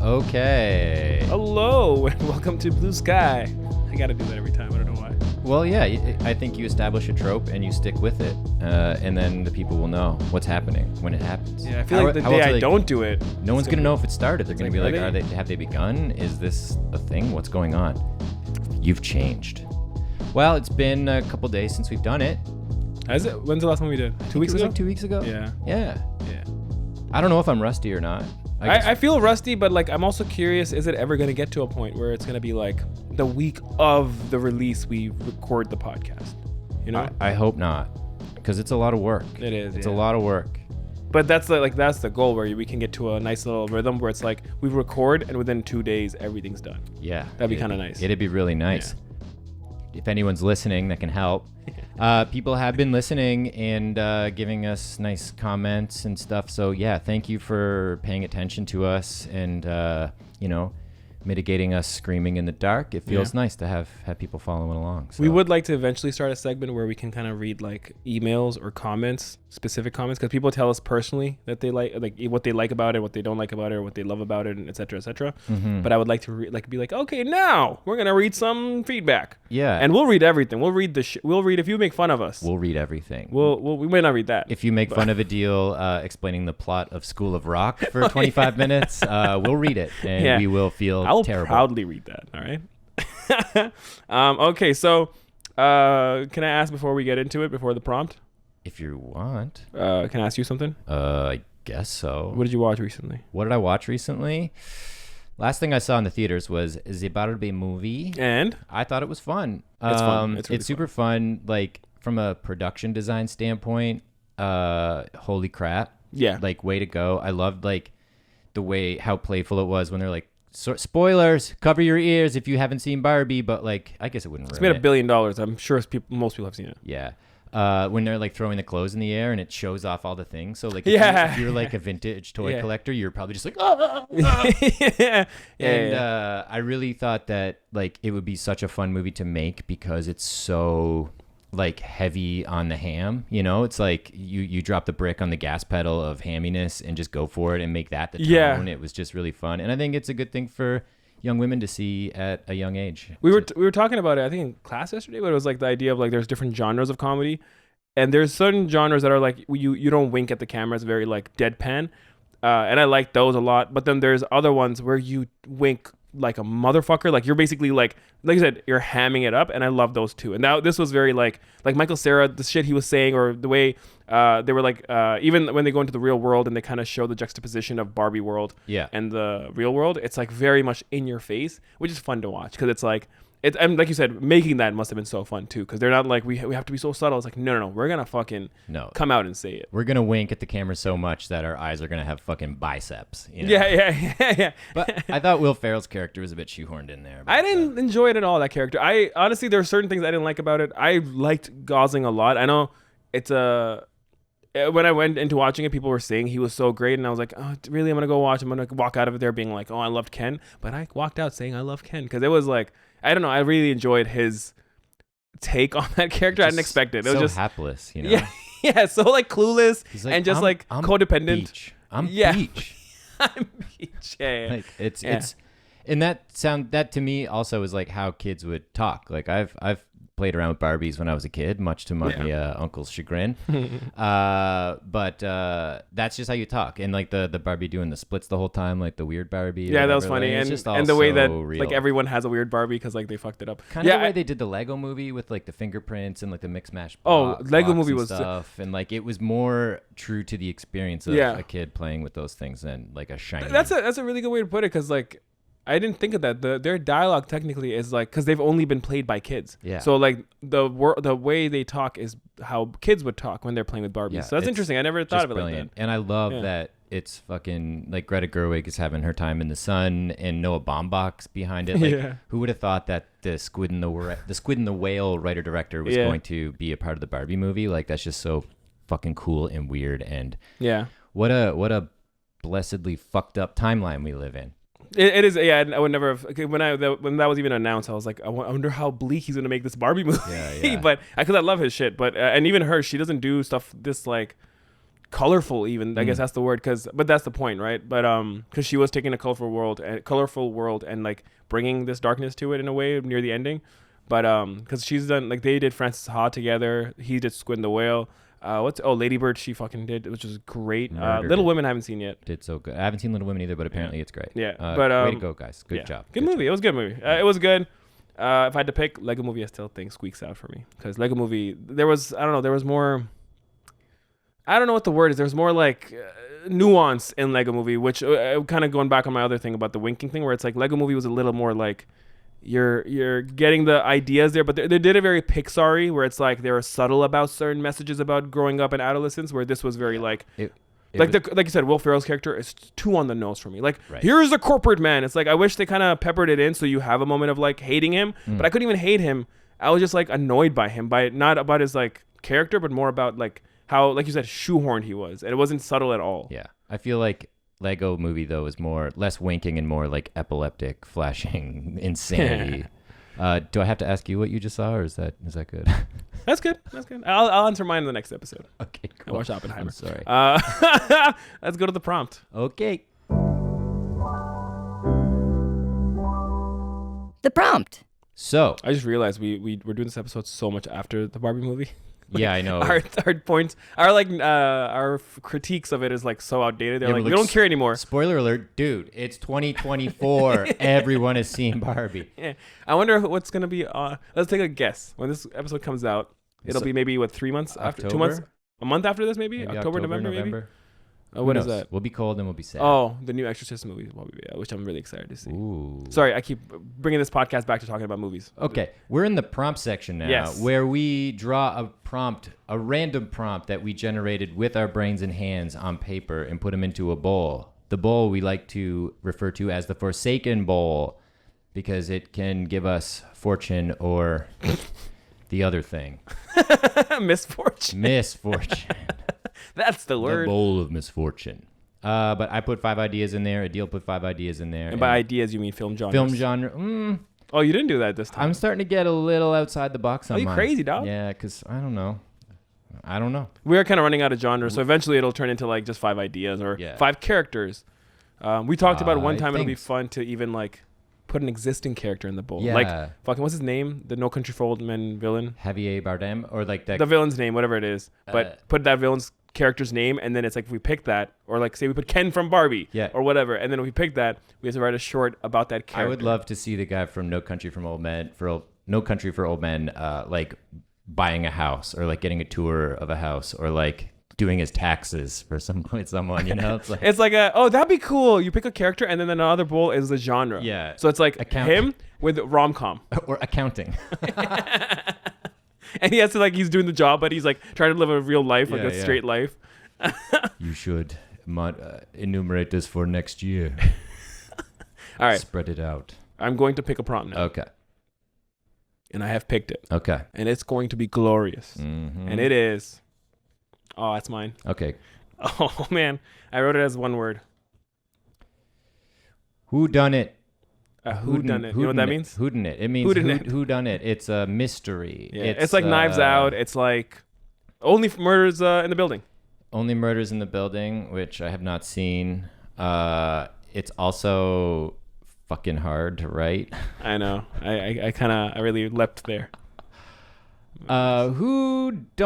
Okay. Hello and welcome to Blue Sky. I gotta do that every time. I don't know why. Well, yeah, I think you establish a trope and you stick with it, and then the people will know what's happening when it happens. Yeah, I feel like the day I don't do it, no one's gonna know if it started. They're gonna be like, have they begun? Is this a thing? What's going on? You've changed. Well, it's been a couple days since we've done it. Has it? When's the last one we did? 2 weeks ago? Like 2 weeks ago? Yeah. I don't know if I'm rusty or not. I feel rusty, but like I'm also curious, is it ever going to get to a point where it's going to be like the week of the release we record the podcast? You know? I hope not, because it's a lot of work. It is. It's a lot of work. But that's the goal, where we can get to a nice little rhythm where it's like we record and within 2 days everything's done. Yeah. That'd be kind of nice. It'd be really nice. Yeah. If anyone's listening that can help. People have been listening and giving us nice comments and stuff. So yeah, thank you for paying attention to us and mitigating us screaming in the dark. It feels nice to have people following along. So. We would like to eventually start a segment where we can kind of read like emails or comments, specific comments, because people tell us personally that they like what they like about it, what they don't like about it, or what they love about it, and et cetera, et cetera. Mm-hmm. But I would like to be like, okay, now we're gonna read some feedback. Yeah, and we'll read everything. We'll read we'll read if you make fun of us. We'll read everything. We might not read that. If you make fun of Adeel explaining the plot of School of Rock for 25 minutes, we'll read it and we will feel terrible. I'll proudly read that. All right. Okay, so can I ask before we get into it, before the prompt? If you want. Can I ask you something? I guess so. What did you watch recently? What did I watch recently? Last thing I saw in the theaters was the movie. And? I thought it was fun. It's fun. It's really super fun. Like, from a production design standpoint, holy crap. Yeah. Like, way to go. I loved, like, the way, how playful it was when they're like, spoilers, cover your ears if you haven't seen Barbie, but like, I guess it wouldn't ruin it. It's made $1 billion. I'm sure most people have seen it. Yeah. When they're like throwing the clothes in the air and it shows off all the things. So like, if you're like a vintage toy collector, you're probably just like, I really thought that like it would be such a fun movie to make because it's so like heavy on the ham, you know. It's like you drop the brick on the gas pedal of hamminess and just go for it and make that the tone. It was just really fun, and I think it's a good thing for young women to see at a young age. We were talking about it, I think, in class yesterday, but it was like the idea of like there's different genres of comedy, and there's certain genres that are like you don't wink at the camera. It's very like deadpan, and I like those a lot. But then there's other ones where you wink like a motherfucker. Like you're basically like I said, you're hamming it up, and I love those too. And now this was very like Michael Cera, the shit he was saying, or the way they were like even when they go into the real world and they kind of show the juxtaposition of Barbie world and the real world, it's like very much in your face, which is fun to watch because it's like and like you said, making that must have been so fun too, because they're not like we have to be so subtle. It's like no, we're gonna fucking come out and say it. We're gonna wink at the camera so much that our eyes are gonna have fucking biceps. You know? Yeah. But I thought Will Ferrell's character was a bit shoehorned in there. I didn't enjoy it at all, that character. I honestly, there are certain things I didn't like about it. I liked Gosling a lot. I know it's when I went into watching it, people were saying he was so great, and I was like, oh, really? I'm gonna go watch. I'm gonna walk out of it there being like, oh, I loved Ken, but I walked out saying I love Ken because it was like, I don't know. I really enjoyed his take on that character. I didn't expect it. It was just hapless, you know. Yeah. So like clueless like, and just I'm codependent. Beach. I'm beach. I'm beach. Yeah. Like it's and that to me also is like how kids would talk. Like I've played around with Barbies when I was a kid, much to my uncle's chagrin. But that's just how you talk. And like the Barbie doing the splits the whole time, like the weird Barbie. Yeah, that was funny. Like, and the way that real. like everyone has a weird Barbie because like they fucked it up. Kind of the way they did the Lego movie with like the fingerprints and like the mix mash. Lego movie was stuff, and like it was more true to the experience of a kid playing with those things than like a shiny. That's a really good way to put it, because like I didn't think of that. Their dialogue technically is like, because they've only been played by kids. Yeah. So like the way they talk is how kids would talk when they're playing with Barbies. So that's interesting. I never thought of it brilliant. Like that. And I love that it's fucking like Greta Gerwig is having her time in the sun and Noah Baumbach's behind it. Like, who would have thought that the Squid and the Whale writer director was going to be a part of the Barbie movie? Like that's just so fucking cool and weird. And what a blessedly fucked up timeline we live in. It is, I would never have. When that was even announced, I was like, I wonder how bleak he's gonna make this Barbie movie. Yeah. But because I love his shit. But and even her, she doesn't do stuff this like colorful even. I guess that's the word, but that's the point, right? But because she was taking a colorful world and like bringing this darkness to it in a way near the ending. But because she's done, like, they did Frances Ha together. He did Squid and the Whale. Lady Bird she fucking did, which was great. Little Women I haven't seen yet. Did so good. I haven't seen Little Women either, but apparently it's great. Yeah, but way to go, guys. Good job. Good movie. It was a good movie. It was good. If I had to pick, Lego Movie I still think squeaks out for me, because Lego Movie, there was more, I don't know what the word is. There's more like nuance in Lego Movie, which kind of going back on my other thing about the winking thing, where it's like Lego Movie was a little more like you're getting the ideas there, but they did it very Pixar-y, where it's like they were subtle about certain messages about growing up and adolescence, where this was very like like you said, Will Ferrell's character is too on the nose for me. Like, here's the corporate man. It's like, I wish they kind of peppered it in so you have a moment of like hating him, but I couldn't even hate him. I was just like annoyed by him, not about his like character, but more about like how, like you said, shoehorned he was, and it wasn't subtle at all. Yeah, I feel like Lego Movie though is less winking and more like epileptic, flashing insanity. Do I have to ask you what you just saw, or is that good? That's good. I'll answer mine in the next episode. Okay, cool. I watch Oppenheimer. I'm sorry. Let's go to the prompt. Okay. The prompt. So I just realized we're doing this episode so much after the Barbie movie. Yeah, I know. Our points, our critiques of it is like so outdated. They're we don't care anymore. Spoiler alert, dude! It's 2024. Everyone has seen Barbie. Yeah, I wonder what's gonna be. Let's take a guess when this episode comes out. It'll be maybe 3 months after, 2 months, a month after this, maybe October, November, maybe. What is that? We'll be cold and we'll be sad. Oh, the new Exorcist movie, which I'm really excited to see. Ooh. Sorry, I keep bringing this podcast back to talking about movies. Okay, we're in the prompt section now, where we draw a random prompt that we generated with our brains and hands on paper and put them into a bowl. The bowl we like to refer to as the Forsaken Bowl, because it can give us fortune or the other thing. Misfortune. That's the word. The bowl of misfortune. But I put 5 ideas in there. Adeel put 5 ideas in there. And by ideas, you mean film genre? Film genre. Oh, you didn't do that this time. I'm starting to get a little outside the box on mine. Are you crazy, dog? Yeah, because I don't know. We're kind of running out of genre, so eventually it'll turn into like just 5 ideas or 5 characters. We talked about one time it'll be fun to even like put an existing character in the bowl. Yeah. Like, fucking, what's his name? The No Country for Old Men villain? Javier Bardem? Or like that. The villain's name, whatever it is. But put that villain's character's name, and then it's like, if we pick that, or like say we put Ken from Barbie, or whatever, and then if we pick that, we have to write a short about that character. I would love to see the guy from No Country for Old Men, like buying a house, or like getting a tour of a house, or like doing his taxes for someone, you know? It's like that'd be cool. You pick a character, and then another bowl is the genre. Yeah. So it's like him with rom-com. Or accounting. And he has to, like, he's doing the job, but he's like trying to live a real life, like a straight life. You should enumerate this for next year. All right. Spread it out. I'm going to pick a prompt now. Okay. And I have picked it. Okay. And it's going to be glorious. Mm-hmm. And it is. Oh, that's mine. Okay. Oh, man. I wrote it as one word. Whodunit. Whodunit. You know what that means? Whodunit. It means whodunit. It's a mystery. Yeah. It's like Knives Out. It's like only murders in the building. Only Murders in the Building, which I have not seen. It's also fucking hard to write. I know. I really leapt there. Whodunit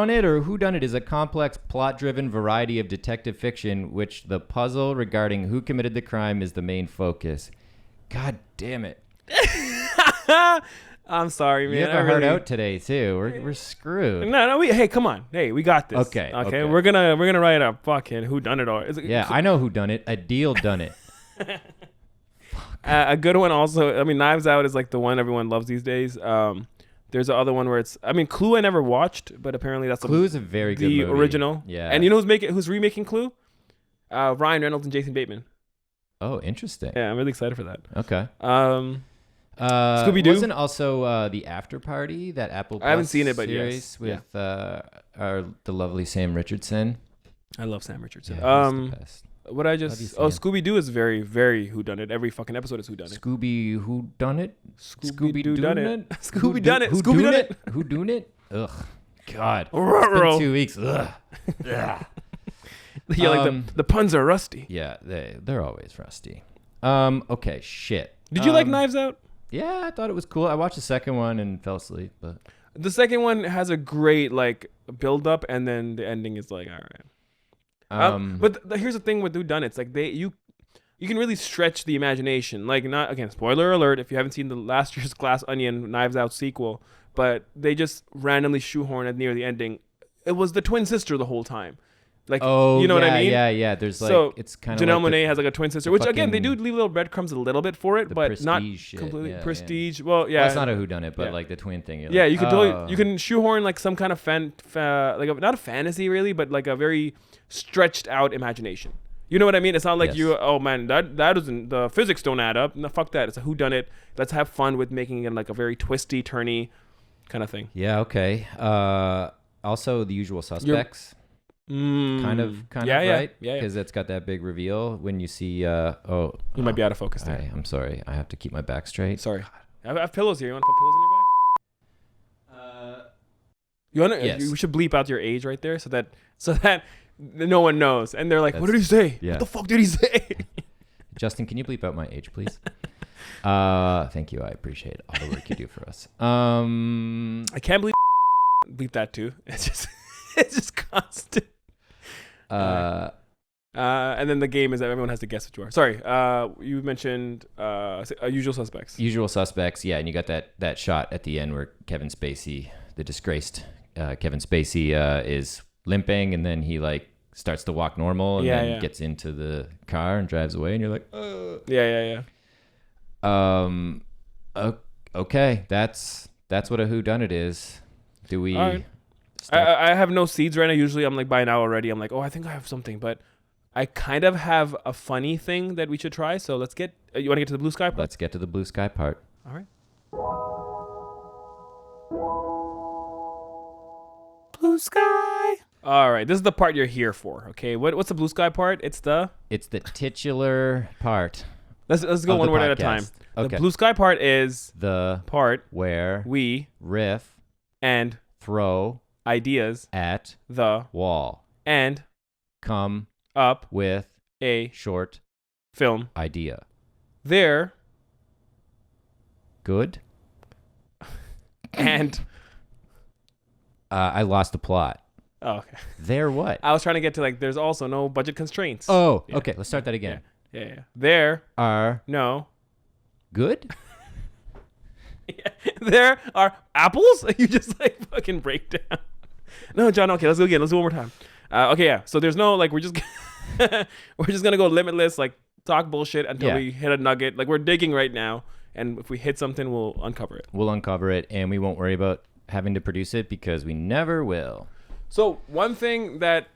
is a complex, plot-driven variety of detective fiction, which the puzzle regarding who committed the crime is the main focus. God damn it! I'm sorry, man. You have a heart out today too. We're screwed. No. Hey, come on. Hey, we got this. Okay. We're gonna write a fucking Whodunit or I know who done it. Adeel done it. A good one also. I mean, Knives Out is like the one everyone loves these days. There's the other one where it's. I mean, Clue I never watched, but apparently that's Clue is a very good movie. The original. Yeah. And you know who's remaking Clue? Ryan Reynolds and Jason Bateman. Oh, interesting. Yeah, I'm really excited for that. Okay. Scooby-Doo wasn't also the After Party, that Apple Plus I haven't seen it, but series with the lovely Sam Richardson. I love Sam Richardson. Yeah, he's the best. What I just Scooby-Doo is very, very Whodunit. Every fucking episode is Whodunit. Whodunit? Scooby-Doo-Dunnit. Scooby-Dunnit. Scooby-Dunnit. Whodunit? Ugh. God. It's been 2 weeks. Ugh. Yeah, like the puns are rusty. Yeah, they're always rusty. Okay, shit. Did you like Knives Out? Yeah, I thought it was cool. I watched the second one and fell asleep, but the second one has a great like build up, and then the ending is like, all right. But here's the thing with Whodunit. It's like you can really stretch the imagination. Like, not again, spoiler alert if you haven't seen the last year's Glass Onion Knives Out sequel, but they just randomly shoehorn at near the ending. It was the twin sister the whole time. Like, you know what I mean? Yeah. There's like, so it's kind of Janelle like Monáe has like a twin sister, which again, they do leave little breadcrumbs a little bit for it, but not completely prestige. Yeah. Well, yeah. Well, it's not a whodunit, but like the twin thing. Yeah, you can totally, you can shoehorn like some kind of not a fantasy really, but like a very stretched out imagination. You know what I mean? It's not like oh man, that doesn't, the physics don't add up. No, fuck that. It's a whodunit. Let's have fun with making it like a very twisty, turny kind of thing. Yeah, okay. Also, The Usual Suspects. Kind of, right? Yeah. Because it's got that big reveal when you see. You might be out of focus there. I'm sorry. I have to keep my back straight. Sorry. I have pillows here. You want to put pillows in your back? You want to? Yes. We should bleep out your age right there, so that no one knows, and they're like, "What did he say? Yeah. What the fuck did he say?" Justin, can you bleep out my age, please? Thank you. I appreciate all the work you do for us. I can't bleep that too. It's just constant. And then the game is that everyone has to guess what you are. Sorry, you mentioned Usual Suspects. Usual Suspects, yeah, and you got that shot at the end where Kevin Spacey, the disgraced Kevin Spacey, is limping, and then he like starts to walk normal, and then gets into the car and drives away, and you're like, Yeah. Okay, that's what a whodunit is. Do we? I have no seeds right now. Usually I'm like by now already. I'm like, I think I have something, but I kind of have a funny thing that we should try. So let's get. You want to get to the blue sky part? Let's get to the blue sky part. All right. Blue sky. All right. This is the part you're here for. Okay. What's the blue sky part? It's the titular part. Let's go one word at a time. Okay. The blue sky part is the part where we riff and throw ideas at the wall and come up with a short film idea. They're good. And I lost the plot. Oh, okay. They're what? I was trying to get to like there's also no budget constraints. Oh, yeah. Okay. Let's start that again. Yeah. There are no good. There are apples. You just like fucking break down. No, John. Okay, let's go again. Let's do it one more time. Okay, yeah. So there's no like we're just gonna go limitless, like talk bullshit until we hit a nugget. Like we're digging right now, and if we hit something, we'll uncover it. We'll uncover it, and we won't worry about having to produce it because we never will. So one thing that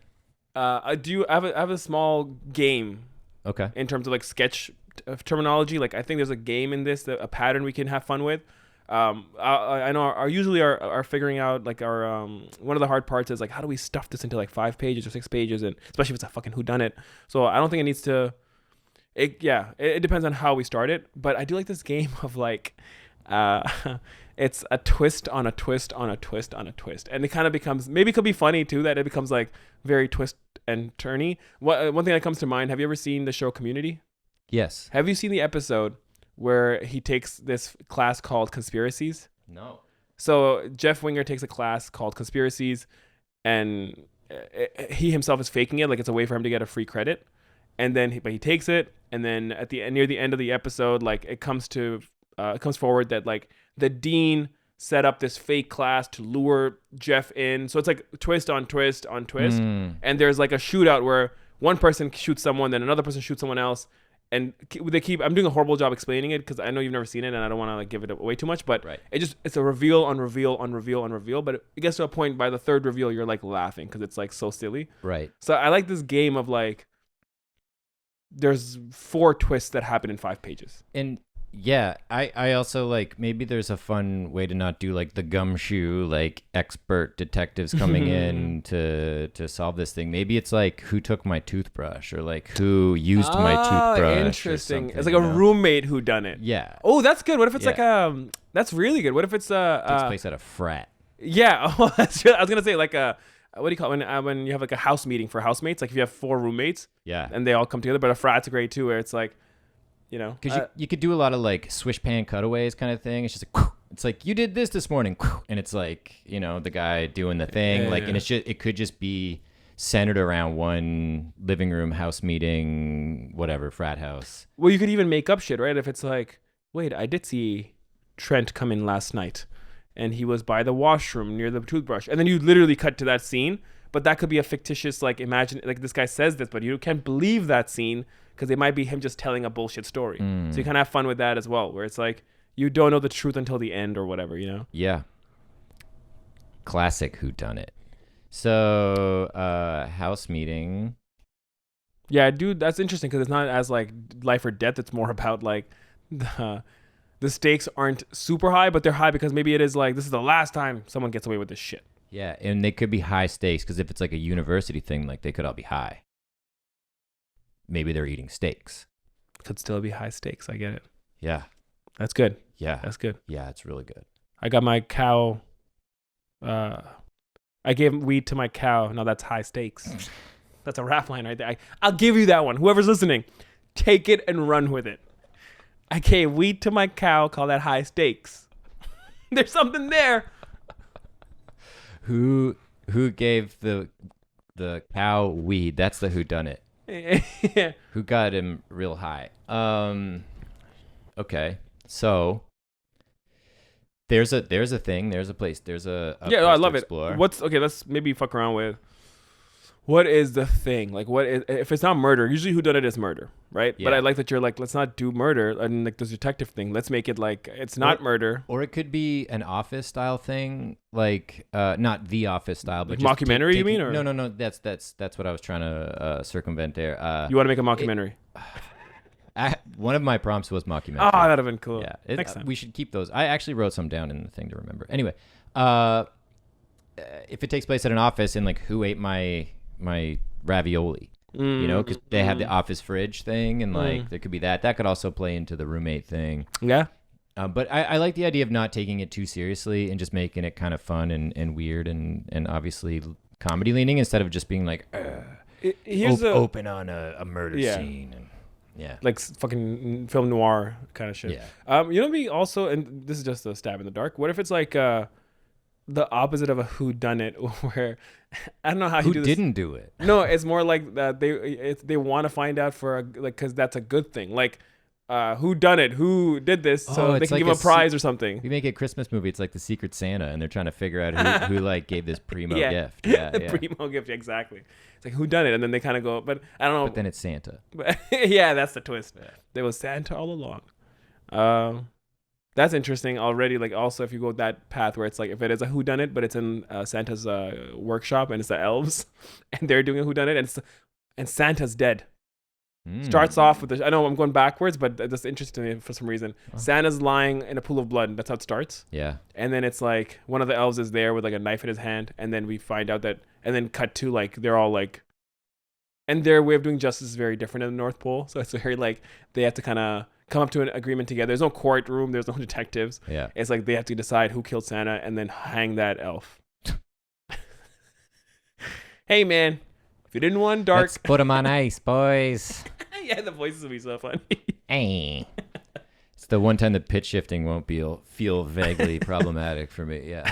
I have a small game. Okay. In terms of like sketch terminology, like I think there's a game in this, a pattern we can have fun with. I know our figuring out like our one of the hard parts is like how do we stuff this into like 5 pages or 6 pages, and especially if it's a fucking whodunit. So I don't think it needs to. It depends on how we start it, but I do like this game of like, it's a twist on a twist on a twist on a twist, and it kind of becomes, maybe it could be funny too that it becomes like very twist and turny. One thing that comes to mind: have you ever seen the show Community? Yes. Have you seen the episode where he takes this class called Conspiracies? No. So Jeff Winger takes a class called Conspiracies, and he himself is faking it, like it's a way for him to get a free credit. And then he takes it, and then at the near the end of the episode, like it comes forward that like the dean set up this fake class to lure Jeff in. So it's like twist on twist on twist. And there's like a shootout where one person shoots someone, then another person shoots someone else. And I'm doing a horrible job explaining it because I know you've never seen it and I don't want to like give it away too much, but it's a reveal on reveal on reveal on reveal. But it gets to a point by the third reveal, you're like laughing because it's like so silly. Right. So I like this game of like, there's 4 twists that happen in 5 pages. And yeah, I also like, maybe there's a fun way to not do like the gumshoe, like expert detectives coming in to solve this thing. Maybe it's like who took my toothbrush, or like who used my toothbrush. Interesting. It's like a roommate who done it. Yeah. Oh, that's good. What if it's like that's really good. What if it's takes place at a frat? Yeah. I was gonna say like what do you call it when you have like a house meeting for housemates? Like if you have 4 roommates, Yeah. and they all come together. But a frat's great too, where it's like, you know, because you could do a lot of like swish pan cutaways kind of thing. It's just like, it's like you did this morning, and it's like, you know, the guy doing the thing, and it's just, it could just be centered around one living room house meeting, whatever, frat house. Well, you could even make up shit, right? If it's like, wait, I did see Trent come in last night, and he was by the washroom near the toothbrush, and then you literally cut to that scene. But that could be a fictitious, like, imagine, like, this guy says this, but you can't believe that scene because it might be him just telling a bullshit story. So you kind of have fun with that as well, where it's like, you don't know the truth until the end or whatever, you know? Yeah. Classic Whodunit. So, house meeting. Yeah, dude, that's interesting because it's not as, like, life or death. It's more about, like, the stakes aren't super high, but they're high because maybe it is like, this is the last time someone gets away with this shit. Yeah, and they could be high stakes because if it's like a university thing, like they could all be high. Maybe they're eating steaks. Could still be high stakes. I get it. Yeah. That's good. Yeah. That's good. Yeah, it's really good. I got my cow. I gave weed to my cow. Now that's high stakes. That's a rap line right there. I'll give you that one. Whoever's listening, take it and run with it. I gave weed to my cow. Call that high stakes. There's something there. Who gave the cow weed? That's the whodunit. Yeah. Who got him real high? Okay, so there's a thing. There's a place. There's a yeah. place I love to it. explore. What's okay? Let's maybe fuck around with. What is the thing? Like, what is, if it's not murder? Usually, whodunit is murder, right? Yeah. But I like that you're like, let's not do murder and like this detective thing. Let's make it like it's not murder. Or it could be an office style thing, like not the office style, but like just mockumentary. You mean? Or? No. That's what I was trying to circumvent there. You want to make a mockumentary? One of my prompts was mockumentary. Oh, that'd have been cool. Yeah, next time we should keep those. I actually wrote some down in the thing to remember. Anyway, if it takes place at an office and like who ate my ravioli, you know, because they have the office fridge thing, and like there could be that could also play into the roommate thing. Yeah. But I like the idea of not taking it too seriously and just making it kind of fun and weird and obviously comedy leaning instead of just being like open on a murder scene and like fucking film noir kind of shit. Yeah. You know me also, and this is just a stab in the dark. What if it's like the opposite of a whodunit, where I don't know how who you do this. Didn't do it. No, it's more like that they want to find out for because that's a good thing. Like who done it? Who did this? So they can like give a prize or something. We make a Christmas movie. It's like the Secret Santa, and they're trying to figure out who like gave this primo gift. Yeah, primo gift, exactly. It's like who done it, and then they kind of go, but I don't know. But then it's Santa. But yeah, that's the twist. Yeah. There was Santa all along. That's interesting already. Like also, if you go that path where it's like if it is a whodunit, but it's in Santa's workshop and it's the elves, and they're doing a whodunit, and Santa's dead. Starts off with I know I'm going backwards, but that's interesting to me for some reason. Oh. Santa's lying in a pool of blood. That's how it starts. Yeah. And then it's like one of the elves is there with like a knife in his hand, and then we find out that, and then cut to like they're all like, and their way of doing justice is very different in the North Pole. So it's very like they have to kind of come up to an agreement together. There's no courtroom. There's no detectives. Yeah. It's like they have to decide who killed Santa and then hang that elf. Hey man, if you didn't want dark, let's put him on ice, boys. Yeah, the voices will be so funny. Hey. It's the one time the pitch shifting won't feel vaguely problematic for me. Yeah.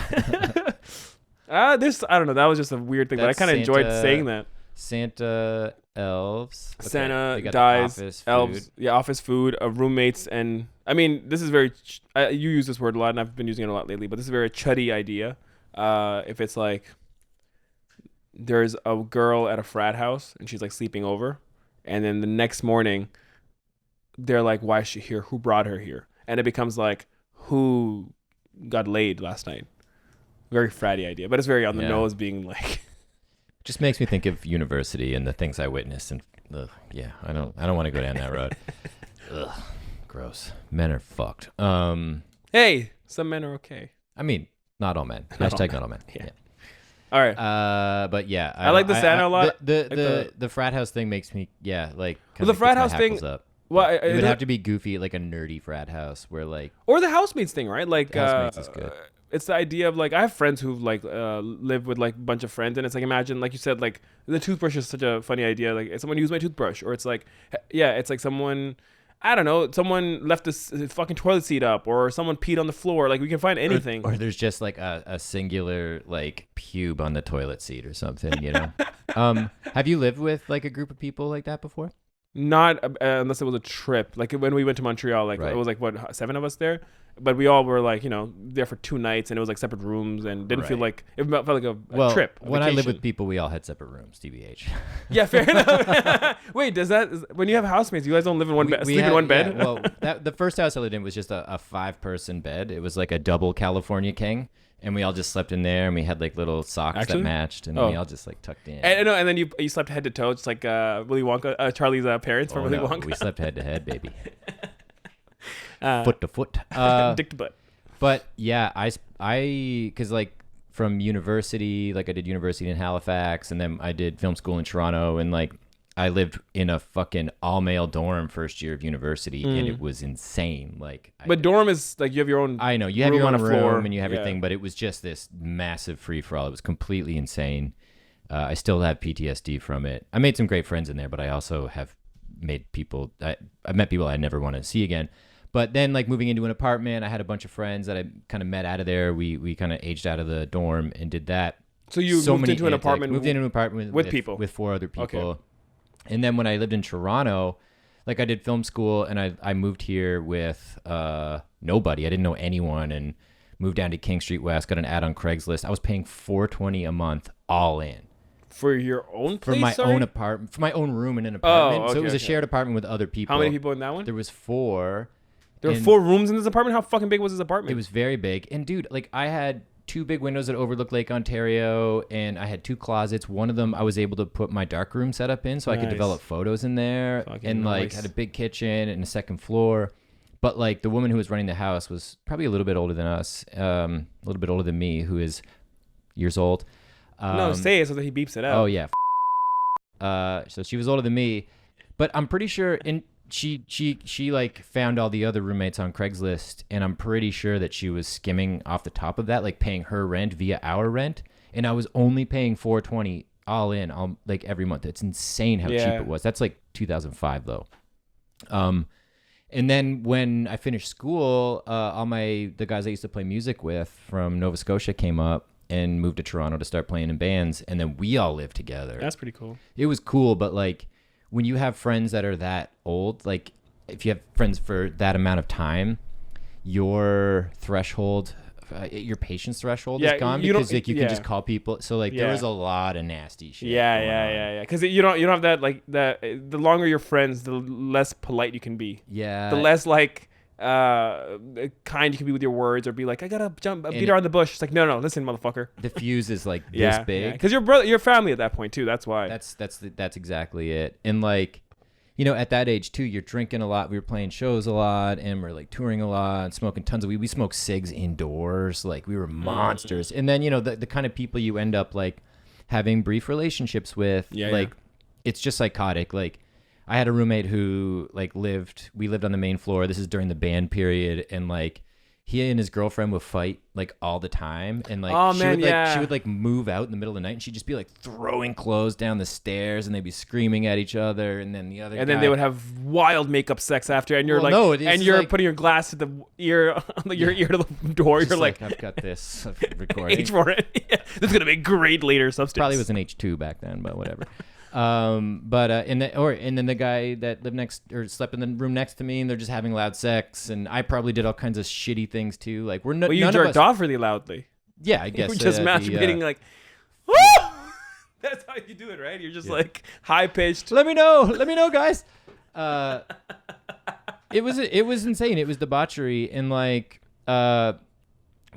I don't know. That was just a weird thing, but I kind of enjoyed saying that. Santa, elves. Okay. Santa dies, elves, office food, roommates, and I mean, this is very. You use this word a lot, and I've been using it a lot lately. But this is a very chuddy idea. If it's like there's a girl at a frat house and she's like sleeping over, and then the next morning they're like, "Why is she here? Who brought her here?" And it becomes like, "Who got laid last night?" Very fratty idea, but it's very on the nose, being like. Just makes me think of university and the things I witnessed, and I don't want to go down that road. Ugh, gross. Men are fucked. Hey, some men are okay. I mean, not all men. Hashtag not all men. Yeah. All right. But yeah, I like the Santa a lot. The frat house thing makes me like. Well, the frat house thing. Up. Well, it would have to be goofy, like a nerdy frat house where like. Or the housemates thing, right? Like the housemates is good. it's the idea of like I have friends who've like live with like a bunch of friends, and it's like imagine like you said like the toothbrush is such a funny idea. Like someone used my toothbrush, or it's like it's like someone. I don't know. Someone left this fucking toilet seat up, or someone peed on the floor. Like we can find anything. Or there's just like a singular like pube on the toilet seat or something. You know. Have you lived with like a group of people like that before? Not unless it was a trip. Like when we went to Montreal, like it was like what 7 of us there, but we all were like there for 2 nights, and it was like separate rooms, and didn't feel like it felt like a trip. When I lived with people, we all had separate rooms. TBH. Yeah, fair enough. Wait, when you have housemates, you guys don't live in one bed? Sleep in one bed? Yeah, well, the first house I lived in was just a 5-person bed. It was like a double California king. And we all just slept in there, and we had like little socks that matched, and we all just like tucked in. And then you slept head to toe, just like Willy Wonka, Charlie's parents from Willy Wonka. We slept head to head, baby. Foot to foot, dick to butt. But yeah, I because like from university, like I did university in Halifax, and then I did film school in Toronto, and like I lived in a fucking all-male dorm first year of university, and it was insane. Like, but dorm is like you have your own. I know you have your own room and you have everything, but it was just this massive free-for-all. It was completely insane. I still have PTSD from it. I made some great friends in there, but I also have made people. I met people I never want to see again. But then, like moving into an apartment, I had a bunch of friends that I kind of met out of there. We kind of aged out of the dorm and did that. So you moved into an apartment. Moved into an apartment with people, with 4 other people. Okay. And then when I lived in Toronto, like I did film school, and I moved here with nobody. I didn't know anyone, and moved down to King Street West, got an ad on Craigslist. I was paying $420 a month all in. For your own place? For my own apartment, for my own room in an apartment. So it was a shared apartment with other people. How many people in that one? There was 4. There were 4 rooms in this apartment? How fucking big was this apartment? It was very big. And dude, like I had 2 big windows that overlook Lake Ontario, and I had 2 closets. One of them I was able to put my darkroom setup in, so I could develop photos in there. Fucking and like had a big kitchen and a second floor. But like the woman who was running the house was probably a little bit older than us, a little bit older than me, who is years old. No, say it so that he beeps it out. Oh yeah. So she was older than me, but I'm pretty sure she like found all the other roommates on Craigslist, and I'm pretty sure that she was skimming off the top of that, like paying her rent via our rent, and I was only paying $420 all in, like every month. It's insane how cheap it was. That's like 2005 though. And then when I finished school, the guys I used to play music with from Nova Scotia came up and moved to Toronto to start playing in bands, and then we all lived together. That's pretty cool. It was cool, but like when you have friends that are that old, like if you have friends for that amount of time, your threshold, your patience threshold is gone, because like you can just call people. So like there was a lot of nasty shit. Yeah. Because you don't have that, like that. The longer you're friends, the less polite you can be. Yeah. The less like kind you can be with your words, or be like, I gotta beat her on the bush. It's like, no, listen, motherfucker. The fuse is like this big. Because your family at that point too. That's why. That's exactly it. And like, at that age too, you're drinking a lot. We were playing shows a lot, and we're like touring a lot, smoking tons of weed. We smoked cigs indoors. Like we were monsters. And then the kind of people you end up like having brief relationships with, it's just psychotic. Like I had a roommate who we lived on the main floor. This is during the band period, and like he and his girlfriend would fight like all the time, and like she would like move out in the middle of the night, and she'd just be like throwing clothes down the stairs, and they'd be screaming at each other, and then the other then they would have wild makeip sex after, and you're putting your glass to the ear, like your ear to the door. You're like, I've got this recording. H for it. This is gonna be great later substance. Probably was an H2 back then, but whatever. And then the guy that lived next or slept in the room next to me, and they're just having loud sex, and I probably did all kinds of shitty things too. Like you jerked off really loudly. Yeah, I guess. You were just masturbating like, woo! That's how you do it, right? You're just like high pitched. Let me know, guys. It was insane. It was debauchery, and like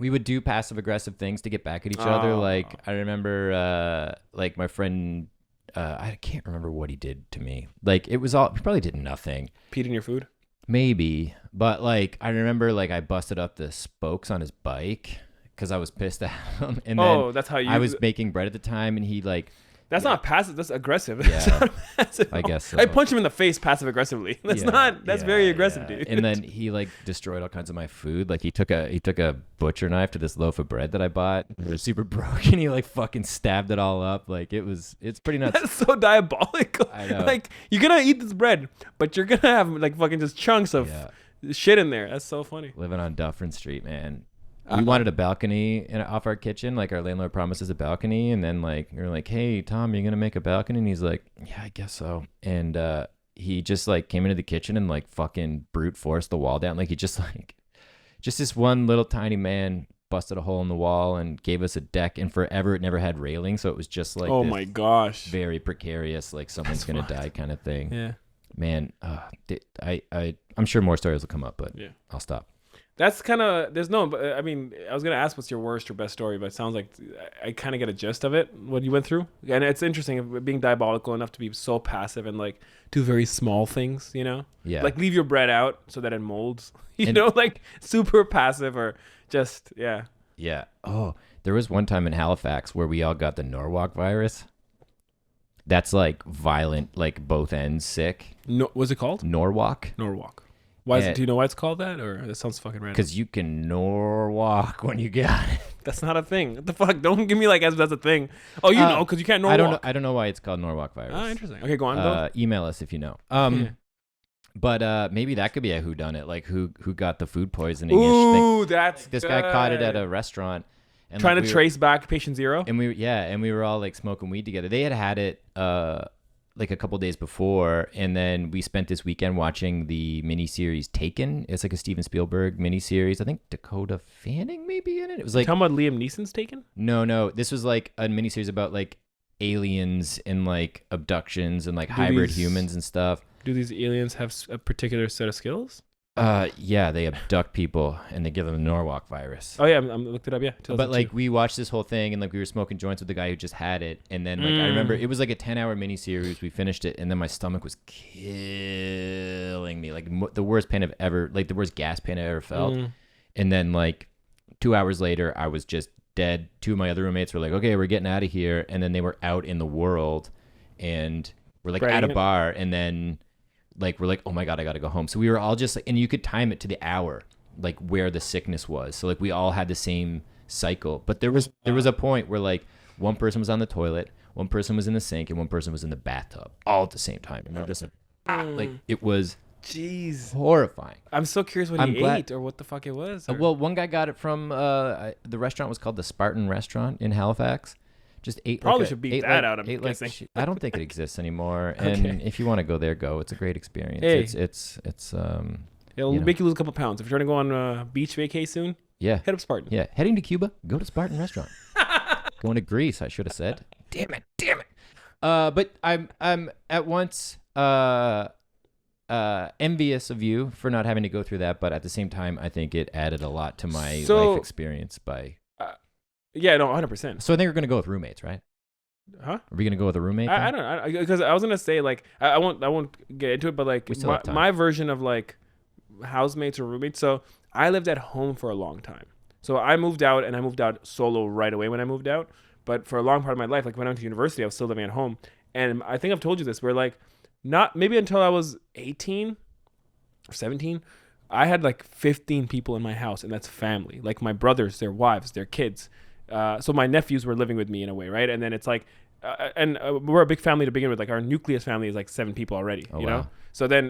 we would do passive aggressive things to get back at each other. Like I remember like my friend. I can't remember what he did to me. Like it was all, he probably did nothing. Peed in your food? Maybe. But like, I remember like I busted up the spokes on his bike because I was pissed at him. And then that's how you... I was baking bread at the time, and he like That's not passive. That's aggressive. Yeah. That's not passive. I guess so. I punch him in the face passive aggressively. That's not. That's very aggressive, dude. And then he like destroyed all kinds of my food. Like he took a butcher knife to this loaf of bread that I bought. It was super broken. He like fucking stabbed it all up. Like it's pretty nuts. That's so diabolical. I know. Like you're gonna eat this bread, but you're gonna have like fucking just chunks of shit in there. That's so funny. Living on Dufferin Street, man. We wanted a balcony off our kitchen. Like our landlord promised us a balcony, and then like we were like, "Hey, Tom, you gonna make a balcony?" And he's like, "Yeah, I guess so." And he just like came into the kitchen and like fucking brute forced the wall down. Like he just this one little tiny man busted a hole in the wall and gave us a deck. And forever it never had railing, so it was just like, oh my gosh, very precarious, like someone's gonna die kind of thing. Yeah, man. I'm sure more stories will come up, but I'll stop. That's kind of, there's no, I mean, I was going to ask what's your worst or best story, but it sounds like I kind of get a gist of it, what you went through. And it's interesting being diabolical enough to be so passive and like do very small things, you know? Yeah. Like leave your bread out so that it molds, you know, like super passive or just, yeah. Yeah. Oh, there was one time in Halifax where we all got the Norwalk virus. That's like violent, like both ends sick. No, what's it called? Norwalk. Why do you know why it's called that? Or that sounds fucking random. Because you can Norwalk when you got it. That's not a thing. What the fuck? Don't give me like as that's a thing. Oh, you know, because you can't Norwalk. I don't know why it's called Norwalk virus. Ah, interesting. Okay, go on. Email us if you know. But maybe that could be a whodunit, like who got the food poisoning. Ooh, that's this good. guy caught it at a restaurant. And trying to trace back patient zero. And we were all like smoking weed together. They had it like a couple days before, and then we spent this weekend watching the miniseries Taken. It's like a Steven Spielberg miniseries. I think Dakota Fanning may be in it. It was like talking about Liam Neeson's Taken. No, this was like a miniseries about like aliens and like abductions and like hybrid humans and stuff. Do these aliens have a particular set of skills? Yeah, they abduct people and they give them the Norwalk virus. Oh yeah, I looked it up. Yeah, but like we watched this whole thing and like we were smoking joints with the guy who just had it, and then like I remember it was like a 10-hour miniseries. We finished it, and then my stomach was killing me, like the worst pain I've ever, like the worst gas pain I ever felt. And then like 2 hours later, I was just dead. Two of my other roommates were like, "Okay, we're getting out of here," and then they were out in the world, and we're like at a bar, and then. Like, we're like, oh my God, I got to go home. So we were all just like, and you could time it to the hour, like where the sickness was. So like we all had the same cycle. But there was a point where like one person was on the toilet, one person was in the sink, and one person was in the bathtub all at the same time. And we're just like, it was horrifying. I'm so curious what he ate or what the fuck it was. Well, one guy got it from, the restaurant was called the Spartan Restaurant in Halifax. Just ate probably should beat that out. I'm guessing. I don't think it exists anymore. And if you want to go there, go. It's a great experience. Hey. It's it'll make you lose a couple pounds if you're trying to go on a beach vacay soon. Yeah, head up Spartan. Yeah, heading to Cuba, go to Spartan Restaurant. Going to Greece, I should have said. Damn it. But I'm at once envious of you for not having to go through that, but at the same time, I think it added a lot to my life experience by. Yeah, no, 100%. So I think we're gonna go with roommates, right? Huh? Are we gonna go with a roommate? I don't know, because I was gonna say like I won't get into it, but like my version of like housemates or roommates. So I lived at home for a long time. So I moved out, and I moved out solo right away when I moved out. But for a long part of my life, like when I went to university, I was still living at home. And I think I've told you this, where like not maybe until I was 18 or 17, I had like 15 people in my house, and that's family. Like my brothers, their wives, their kids. So my nephews were living with me in a way, right? And then it's like, we're a big family to begin with. Like our nucleus family is like 7 people already, you know? So then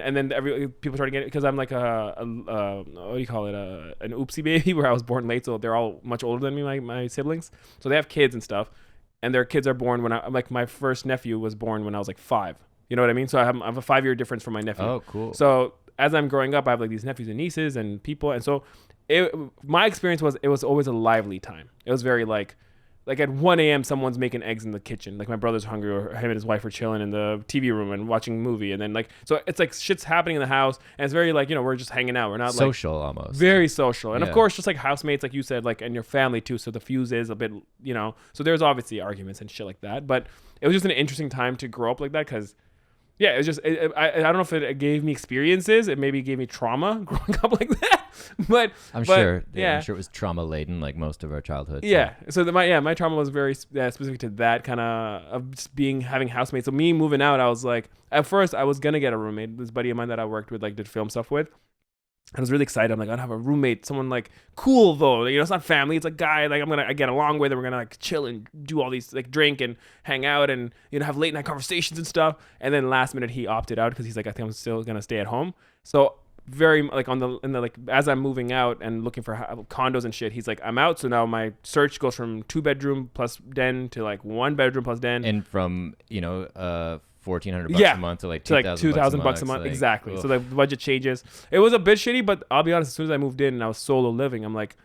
people try to get it because I'm like what do you call it? An oopsie baby where I was born late. So they're all much older than me, my siblings. So they have kids and stuff, and their kids are born when my first nephew was born when I was like 5. You know what I mean? So I have a 5-year difference from my nephew. Oh, cool. So as I'm growing up, I have like these nephews and nieces and people. And so my experience was, it was always a lively time. It was very like at 1 a.m. someone's making eggs in the kitchen. Like my brother's hungry, or him and his wife are chilling in the TV room and watching a movie. And then like, so it's like shit's happening in the house, and it's very like, we're just hanging out. We're not social like almost. Very social. And of course, just like housemates, like you said, like, and your family too. So the fuse is a bit, so there's obviously arguments and shit like that. But it was just an interesting time to grow up like that, because yeah, it was just, I don't know if it gave me experiences. It maybe gave me trauma growing up like that. But I'm sure it was trauma laden, like most of our childhood. Yeah. So my trauma was very specific to that kind of just having housemates. So me moving out, I was like, at first I was gonna get a roommate. This buddy of mine that I worked with, like, did film stuff with. I was really excited. I'm like, I'd have a roommate, someone like cool though. You know, it's not family. It's a guy like I get along with, and we're gonna like chill and do all these, like, drink and hang out and, you know, have late night conversations and stuff. And then last minute he opted out because he's like, I think I'm still gonna stay at home. So very like as I'm moving out and looking for condos and shit, he's like, I'm out. So now my search goes from 2-bedroom plus den to like 1-bedroom plus den, and from, you know, $1,400 a month to like $2,000 a month. Like, exactly. ugh. So the budget changes. It was a bit shitty, but I'll be honest, as soon as I moved in and I was solo living, I'm like,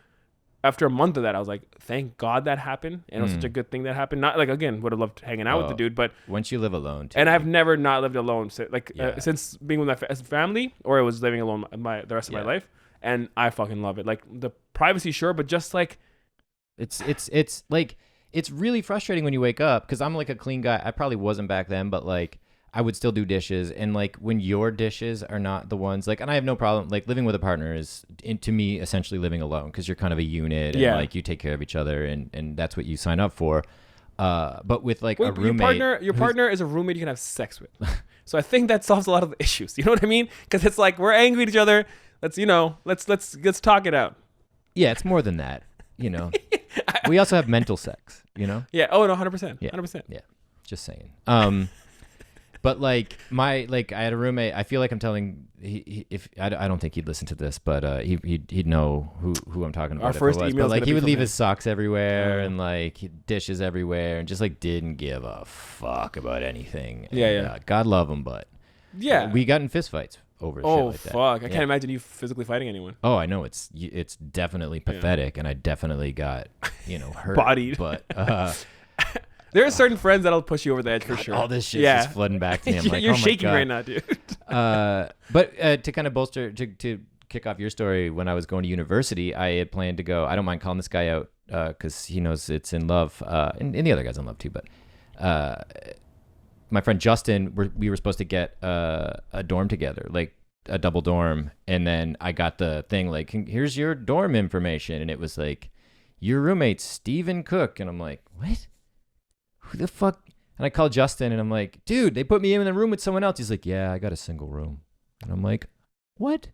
after a month of that, I was like, thank God that happened. And it was such a good thing that happened. Not like, again, would have loved hanging out with the dude, but once you live alone too. And I've never not lived alone. So, like, since being with my family, or I was living alone the rest of my life. And I fucking love it. Like, the privacy, sure, but just like, it's like, it's really frustrating when you wake up, because I'm like a clean guy. I probably wasn't back then, but like, I would still do dishes, and like when your dishes are not the ones, like, and I have no problem, like, living with a partner is to me essentially living alone, because you're kind of a unit, and like you take care of each other, and that's what you sign up for. But with like a roommate, your partner is a roommate you can have sex with. So I think that solves a lot of the issues. You know what I mean? Because it's like, we're angry at each other. Let's talk it out. Yeah, it's more than that. You know, we also have mental sex. You know? Yeah. Oh no, 100%. 100%. Yeah. Just saying. But like I had a roommate. I feel like I'm telling. I don't think he'd listen to this, but he'd know who I'm talking about. Our first email. But like, he would leave his socks everywhere and like dishes everywhere, and just like didn't give a fuck about anything. And, God love him, but we got in fistfights over shit like that. Oh fuck! I can't imagine you physically fighting anyone. Oh, I know, it's definitely pathetic, and I definitely got hurt, bodied, but. There are certain friends that'll push you over the edge for sure. All this shit is flooding back to me. I'm like, you're oh my shaking God. right now, dude. But to kind of bolster, to kick off your story, when I was going to university, I had planned to go. I don't mind calling this guy out because he knows it's in love, and the other guy's in love too. But my friend Justin, we were supposed to get a dorm together, like a double dorm, and then I got the thing like, here's your dorm information, and it was like, your roommate's Stephen Cook, and I'm like, what? Who the fuck? And I called Justin, and I'm like, dude, they put me in the room with someone else. He's like, yeah, I got a single room. And I'm like, what?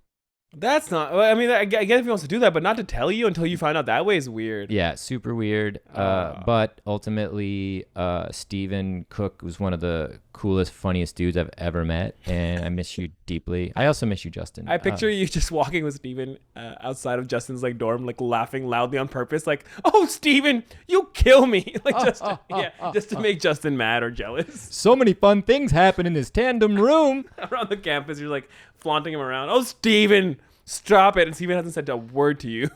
That's not. I mean, I guess if he wants to do that, but not to tell you until you find out that way is weird. Yeah, super weird. But ultimately, Stephen Cook was one of the coolest, funniest dudes I've ever met, and I miss you deeply. I also miss you, Justin. I picture you just walking with Stephen outside of Justin's like dorm, like laughing loudly on purpose, like, "Oh, Stephen, you kill me!" Like just to make Justin mad or jealous. So many fun things happen in this tandem room around the campus. You're like flaunting him around. Oh, Stephen, stop it! And Stephen hasn't said a word to you.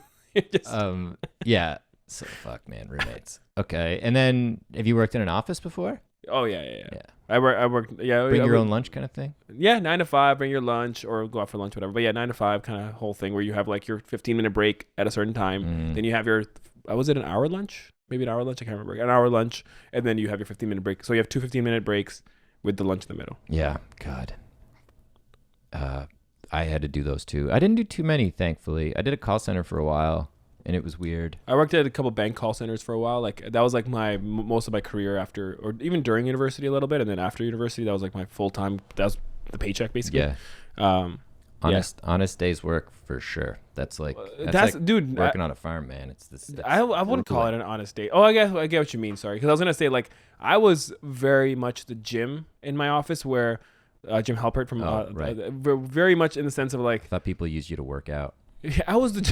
Yeah. So fuck, man, roommates. Okay, and then have you worked in an office before? Oh yeah. I worked. Yeah, bring your own lunch kind of thing. Yeah, 9 to 5, bring your lunch or go out for lunch, whatever. But yeah, 9 to 5 kind of whole thing where you have like your 15-minute break at a certain time. Then you have your was it an hour lunch? Maybe an hour lunch. I can't remember. An hour lunch, and then you have your 15-minute break. So you have 2 15-minute breaks with the lunch in the middle. Yeah, God. I had to do those too. I didn't do too many, thankfully. I did a call center for a while, and it was weird. I worked at a couple bank call centers for a while. Like that was like my most of my career after, or even during university a little bit, and then after university, that was like my full time. That was the paycheck basically. Yeah. Honest day's work for sure. That's like dude, working on a farm, man. It's this. I wouldn't call it an honest day. Oh, I get what you mean. Sorry, because I was gonna say like I was very much the gym in my office where. Jim Halpert from right. Very much in the sense of like I thought people used you to work out. Yeah, I was the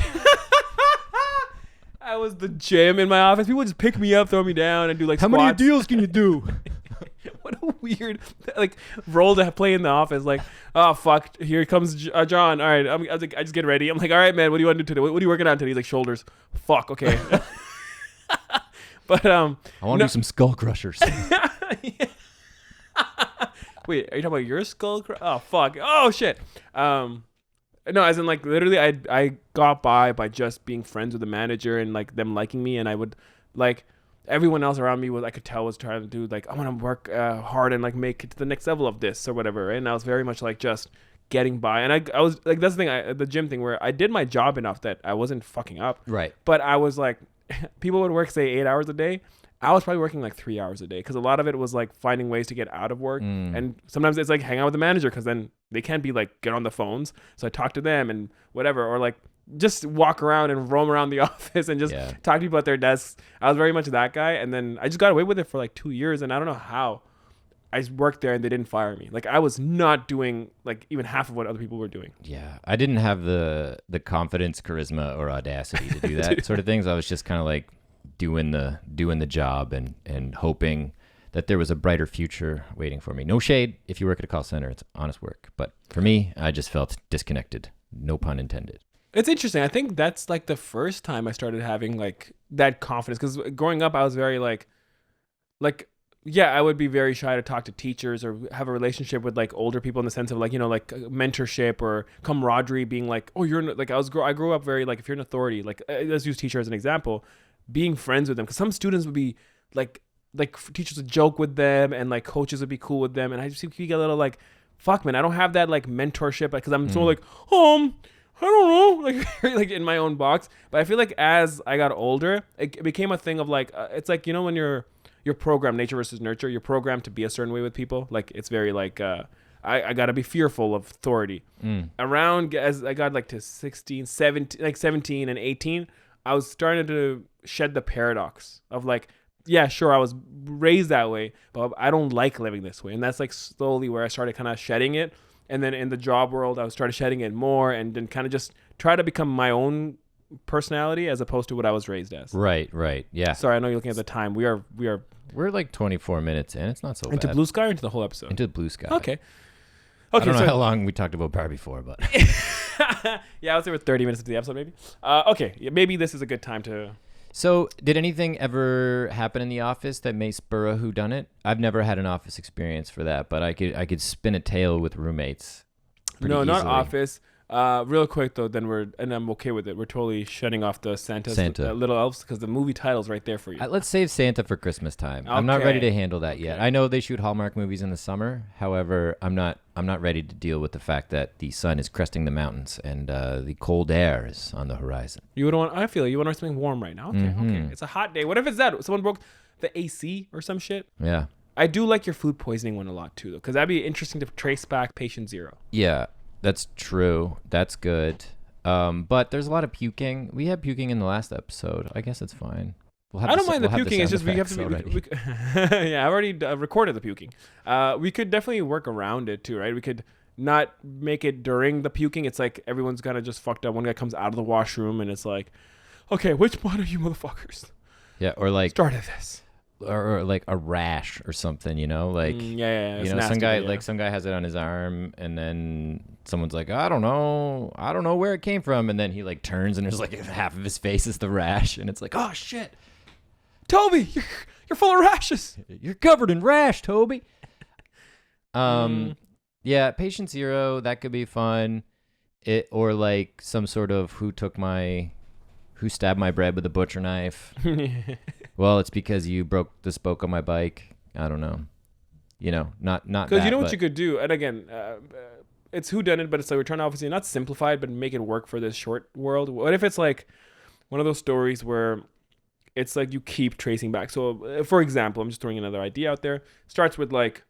gym in my office. People would just pick me up, throw me down, and do like how squats. many deals can you do? What a weird like role to play in the office. Like, oh fuck, here comes John. All right, I was like, I just get ready. I'm like, all right, man, what do you want to do today? What are you working on today? He's like, shoulders. Fuck, okay. But I want to do some skull crushers. Yeah. Wait, are you talking about your skull? Oh fuck! Oh shit! No, as in like literally, I got by just being friends with the manager and like them liking me, and I would like everyone else around me was I could tell was trying to do like I want to work hard and like make it to the next level of this or whatever, and I was very much like just getting by. And I was like, that's the thing, the gym thing where I did my job enough that I wasn't fucking up. Right. But I was like, people would work, say, 8 hours a day. I was probably working like 3 hours a day because a lot of it was like finding ways to get out of work. And sometimes it's like hang out with the manager because then they can't be like get on the phones. So I talk to them and whatever, or like just walk around and roam around the office and just talk to people at their desks. I was very much that guy. And then I just got away with it for like 2 years. And I don't know how I worked there and they didn't fire me. Like I was not doing like even half of what other people were doing. Yeah. I didn't have the confidence, charisma, or audacity to do that sort of things. I was just kind of like doing the job and hoping that there was a brighter future waiting for me. No shade. If you work at a call center, it's honest work. But for me, I just felt disconnected. No pun intended. It's interesting. I think that's like the first time I started having like that confidence because growing up, I was very like, yeah, I would be very shy to talk to teachers or have a relationship with like older people in the sense of like, you know, like mentorship or camaraderie being like, oh, you're like, I grew up very like, if you're an authority, like let's use teacher as an example, being friends with them. Cause some students would be like teachers would joke with them and like coaches would be cool with them. And I just get a little like, fuck man, I don't have that like mentorship. Like, cause I'm so like, I don't know, like in my own box. But I feel like as I got older, it became a thing of like, it's like, you know, when you're programmed, nature versus nurture, you're programmed to be a certain way with people. Like it's very like, I gotta be fearful of authority. Around as I got like to 16, 17, like 17 and 18, I was starting to shed the paradox of like, yeah, sure, I was raised that way, but I don't like living this way. And that's like slowly where I started kind of shedding it. And then in the job world, I started shedding it more and then kind of just try to become my own personality as opposed to what I was raised as. Right. Yeah. Sorry, I know you're looking at the time. We're like 24 minutes in. It's not so bad. Into blue sky or into the whole episode? Into the blue sky. Okay. I don't know how long we talked about bar before, but yeah, I would say we're 30 minutes into the episode, maybe. Okay, maybe this is a good time to. So, did anything ever happen in the office that may spur a whodunit? I've never had an office experience for that, but I could spin a tale with roommates. No, easily. not office. Real quick though, then I'm okay with it. We're totally shutting off the Santa. Little elves because the movie title's right there for you. Let's save Santa for Christmas time. Okay. I'm not ready to handle that yet. I know they shoot Hallmark movies in the summer. However, I'm not ready to deal with the fact that the sun is cresting the mountains and the cold air is on the horizon. You would want. I feel you want something warm right now. Okay. It's a hot day. What if it's that someone broke the AC or some shit? Yeah. I do like your food poisoning one a lot too, though, because that'd be interesting to trace back patient zero. Yeah. That's true. That's good. But there's a lot of puking. We had puking in the last episode. I guess it's fine. I don't mind the puking. It's just we have to be. Yeah, I've already recorded the puking. We could definitely work around it too, right? We could not make it during the puking. It's like everyone's kind of just fucked up. One guy comes out of the washroom and it's like, okay, which one are you motherfuckers? Yeah, or like started this. Or like a rash or something, you know, like yeah. You know, nasty, some guy has it on his arm, and then someone's like, I don't know where it came from, and then he like turns, and there's like half of his face is the rash, and it's like, oh shit, Toby, you're full of rashes. You're covered in rash, Toby. Yeah, patient zero, that could be fun. Or like some sort of who stabbed my bread with a butcher knife. Well, it's because you broke the spoke on my bike. I don't know. You know, not because you know what you could do. And again, it's whodunit, but it's like we're trying to obviously not simplify it, but make it work for this short world. What if it's like one of those stories where it's like you keep tracing back? So, for example, I'm just throwing another idea out there. Starts with like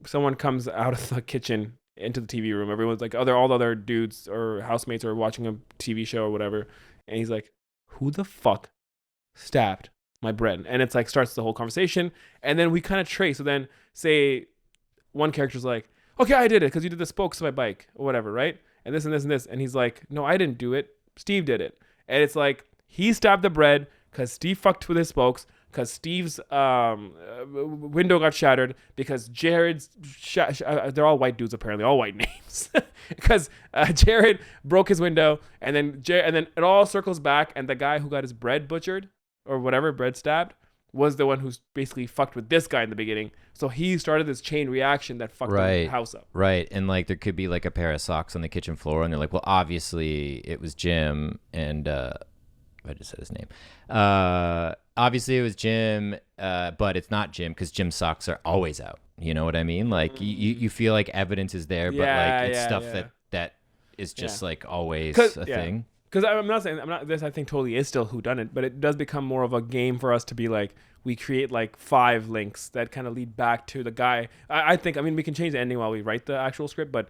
someone comes out of the kitchen into the TV room. Everyone's like, all the other dudes or housemates are watching a TV show or whatever, and he's like, who the fuck stabbed my bread? And it's like starts the whole conversation, and then we kind of trace. So then say one character's like, okay, I did it because you did the spokes of my bike or whatever, right? And this and this and this, and he's like, no, I didn't do it, Steve did it. And it's like he stabbed the bread because Steve fucked with his spokes, because Steve's window got shattered, because Jared's they're all white dudes apparently, all white names, because Jared broke his window, and then it all circles back, and the guy who got his bread butchered or whatever, bread stabbed, was the one who's basically fucked with this guy in the beginning. So he started this chain reaction that fucked the house up. Right. And like there could be like a pair of socks on the kitchen floor, and they're like, well, obviously it was Jim, and I just said his name. Obviously it was Jim, but it's not Jim because Jim's socks are always out. You know what I mean? Like you feel like evidence is there, but like it's stuff that that is just like always a thing. Because this I think totally is still Whodunit, but it does become more of a game for us to be like, we create like 5 links that kind of lead back to the guy. I think, we can change the ending while we write the actual script, but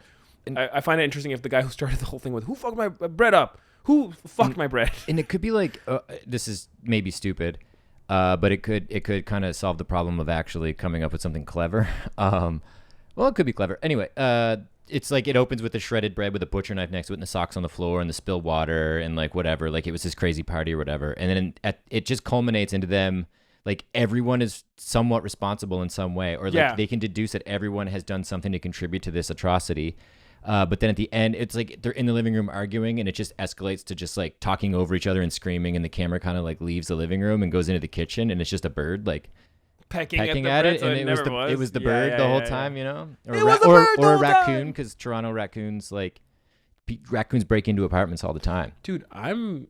I find it interesting if the guy who started the whole thing with, who fucked my bread up? Who fucked my bread? And it could be like, this is maybe stupid, but it could kind of solve the problem of actually coming up with something clever. Well, it could be clever. Anyway, it's like it opens with the shredded bread with a butcher knife next to it and the socks on the floor and the spilled water and like whatever. Like it was this crazy party or whatever. And then it just culminates into them. Like everyone is somewhat responsible in some way, or like they can deduce that everyone has done something to contribute to this atrocity. But then at the end, it's like they're in the living room arguing, and it just escalates to just like talking over each other and screaming, and the camera kind of like leaves the living room and goes into the kitchen, and it's just a bird like pecking at it, and it was the bird the whole time, you know, or a raccoon, because Toronto raccoons break into apartments all the time. Dude, I'm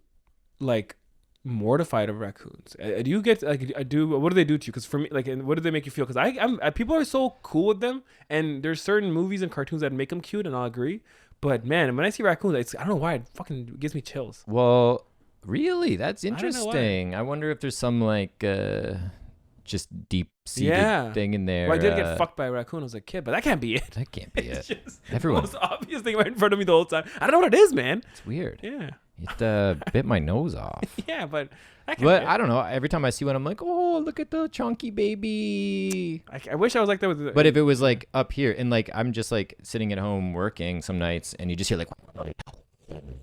like mortified of raccoons. Do you get like what do they do to you? Because for me, like, and what do they make you feel? Because I'm people are so cool with them, and there's certain movies and cartoons that make them cute, and I'll agree. But man, when I see raccoons, I don't know why, it fucking gives me chills. Well, really, that's interesting. I wonder if there's some like just deep-seated thing in there. Well, I did get fucked by a raccoon as a kid, but that can't be it. That can't be it. Everyone. The most obvious thing right in front of me the whole time. I don't know what it is, man. It's weird. Yeah. It bit my nose off. Yeah, but I don't know. Every time I see one, I'm like, oh, look at the chunky baby. I wish I was like that with. But if it was like up here, and like I'm just like sitting at home working some nights, and you just hear like